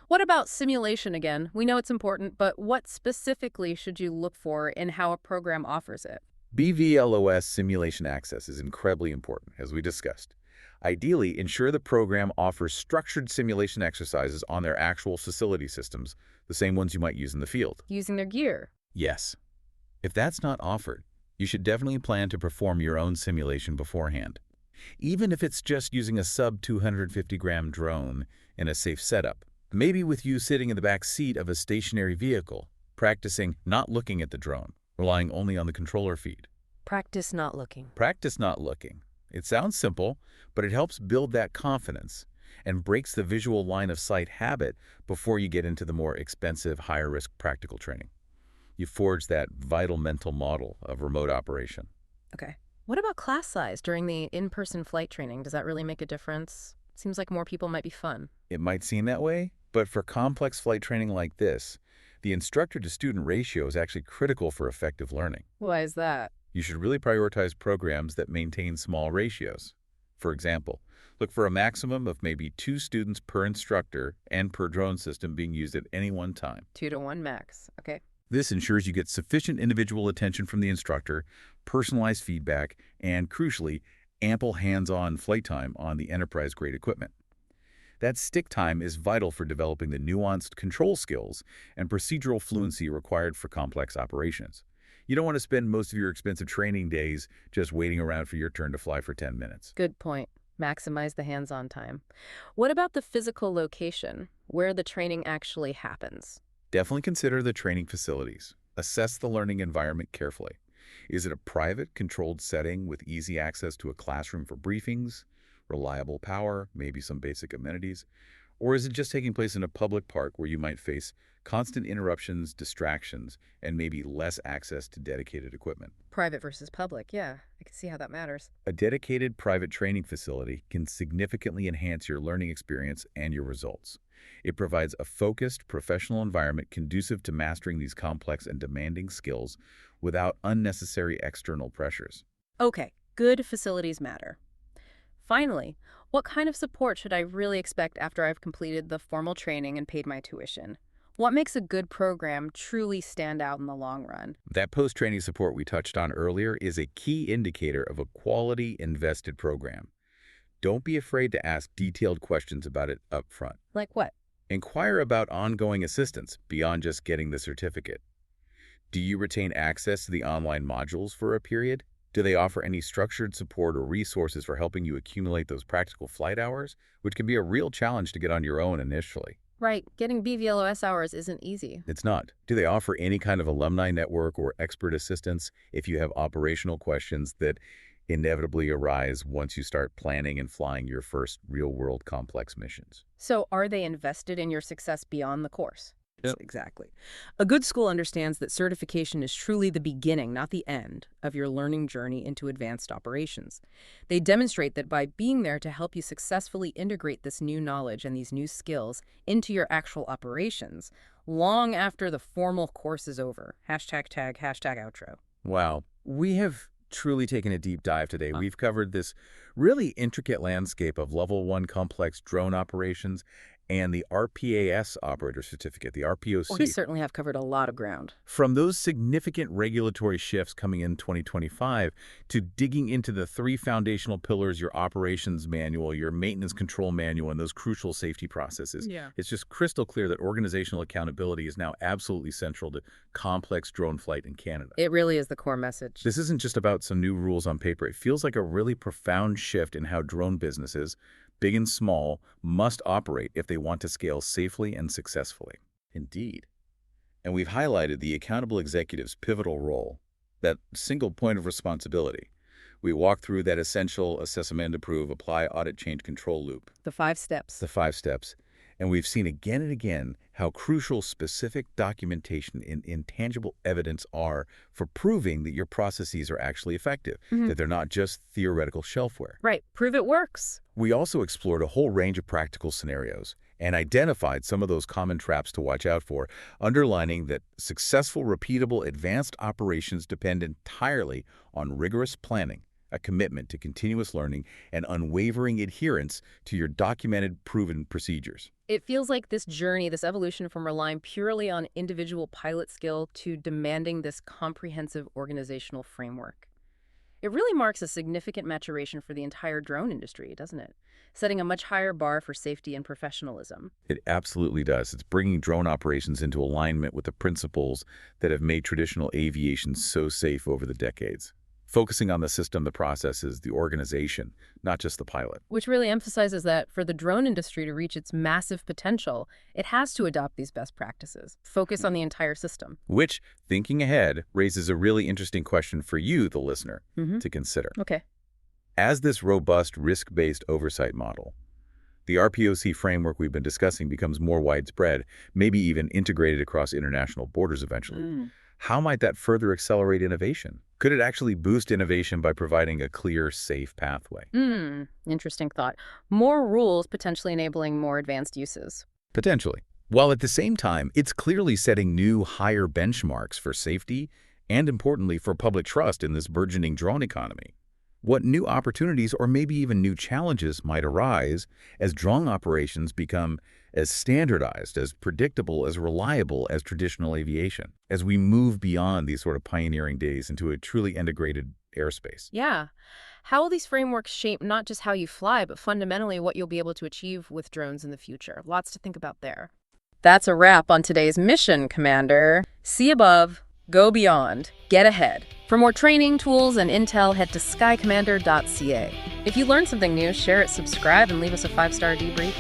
What about simulation again? We know it's important, but what specifically should you look for in how a program offers it? BVLOS simulation access is incredibly important, as we discussed. Ideally, ensure the program offers structured simulation exercises on their actual facility systems, the same ones you might use in the field. Using their gear? Yes. If that's not offered, you should definitely plan to perform your own simulation beforehand. Even if it's just using a sub-250-gram drone in a safe setup, maybe with you sitting in the back seat of a stationary vehicle, practicing not looking at the drone, relying only on the controller feed. Practice not looking. Practice not looking. It sounds simple, but it helps build that confidence and breaks the visual line of sight habit before you get into the more expensive, higher-risk practical training. You forge that vital mental model of remote operation. Okay. What about class size during the in-person flight training? Does that really make a difference? Seems like more people might be fun. It might seem that way, but for complex flight training like this, the instructor-to-student ratio is actually critical for effective learning. Why is that? You should really prioritize programs that maintain small ratios. For example, look for a maximum of maybe 2 students per instructor and per drone system being used at any one time. 2-to-1 max. Okay. This ensures you get sufficient individual attention from the instructor, personalized feedback, and crucially, ample hands-on flight time on the enterprise-grade equipment. That stick time is vital for developing the nuanced control skills and procedural fluency required for complex operations. You don't want to spend most of your expensive training days just waiting around for your turn to fly for 10 minutes. Good point. Maximize the hands-on time. What about the physical location, where the training actually happens? Definitely consider the training facilities. Assess the learning environment carefully. Is it a private, controlled setting with easy access to a classroom for briefings, reliable power, maybe some basic amenities? Or is it just taking place in a public park where you might face constant interruptions, distractions, and maybe less access to dedicated equipment? Private versus public, yeah. I can see how that matters. A dedicated private training facility can significantly enhance your learning experience and your results. It provides a focused, professional environment conducive to mastering these complex and demanding skills without unnecessary external pressures. Okay, good facilities matter. Finally, what kind of support should I really expect after I've completed the formal training and paid my tuition? What makes a good program truly stand out in the long run? That post-training support we touched on earlier is a key indicator of a quality invested program. Don't be afraid to ask detailed questions about it up front. Like what? Inquire about ongoing assistance beyond just getting the certificate. Do you retain access to the online modules for a period? Do they offer any structured support or resources for helping you accumulate those practical flight hours, which can be a real challenge to get on your own initially? Right. Getting BVLOS hours isn't easy. It's not. Do they offer any kind of alumni network or expert assistance if you have operational questions that inevitably arise once you start planning and flying your first real-world complex missions. So are they invested in your success beyond the course? Yep. Exactly. A good school understands that certification is truly the beginning, not the end, of your learning journey into advanced operations. They demonstrate that by being there to help you successfully integrate this new knowledge and these new skills into your actual operations, long after the formal course is over. Hashtag tag, hashtag outro. Wow. We have truly taken a deep dive today. We've covered this really intricate landscape of Level 1 complex drone operations and the RPAS operator certificate, the RPOC. Well, we certainly have covered a lot of ground. From those significant regulatory shifts coming in 2025 to digging into the 3 foundational pillars, your operations manual, your maintenance control manual, and those crucial safety processes. It's just crystal clear that organizational accountability is now absolutely central to complex drone flight in Canada. It really is the core message. This isn't just about some new rules on paper. It feels like a really profound shift in how drone businesses, big and small, must operate if they want to scale safely and successfully. Indeed. And we've highlighted the accountable executive's pivotal role, that single point of responsibility. We walked through that essential assess, amend, approve, apply, audit, change, control loop. The 5 steps. The 5 steps. And we've seen again and again how crucial specific documentation and intangible evidence are for proving that your processes are actually effective, that they're not just theoretical shelfware. Right. Prove it works. We also explored a whole range of practical scenarios and identified some of those common traps to watch out for, underlining that successful, repeatable, advanced operations depend entirely on rigorous planning, a commitment to continuous learning, and unwavering adherence to your documented, proven procedures. It feels like this journey, this evolution from relying purely on individual pilot skill to demanding this comprehensive organizational framework. It really marks a significant maturation for the entire drone industry, doesn't it? Setting a much higher bar for safety and professionalism. It absolutely does. It's bringing drone operations into alignment with the principles that have made traditional aviation so safe over the decades. Focusing on the system, the processes, the organization, not just the pilot. Which really emphasizes that for the drone industry to reach its massive potential, it has to adopt these best practices. Focus on the entire system. Which, thinking ahead, raises a really interesting question for you, the listener, to consider. Okay. As this robust, risk-based oversight model, the RPOC framework we've been discussing becomes more widespread, maybe even integrated across international borders eventually. How might that further accelerate innovation? Could it actually boost innovation by providing a clear, safe pathway? Interesting thought. More rules potentially enabling more advanced uses. Potentially. While at the same time, it's clearly setting new, higher benchmarks for safety and, importantly, for public trust in this burgeoning drone economy. What new opportunities or maybe even new challenges might arise as drone operations become as standardized, as predictable, as reliable as traditional aviation, as we move beyond these sort of pioneering days into a truly integrated airspace? Yeah. How will these frameworks shape not just how you fly, but fundamentally what you'll be able to achieve with drones in the future? Lots to think about there. That's a wrap on today's mission, Commander. See above, go beyond, get ahead. For more training, tools, and intel, head to skycommander.ca. If you learned something new, share it, subscribe, and leave us a 5-star debrief.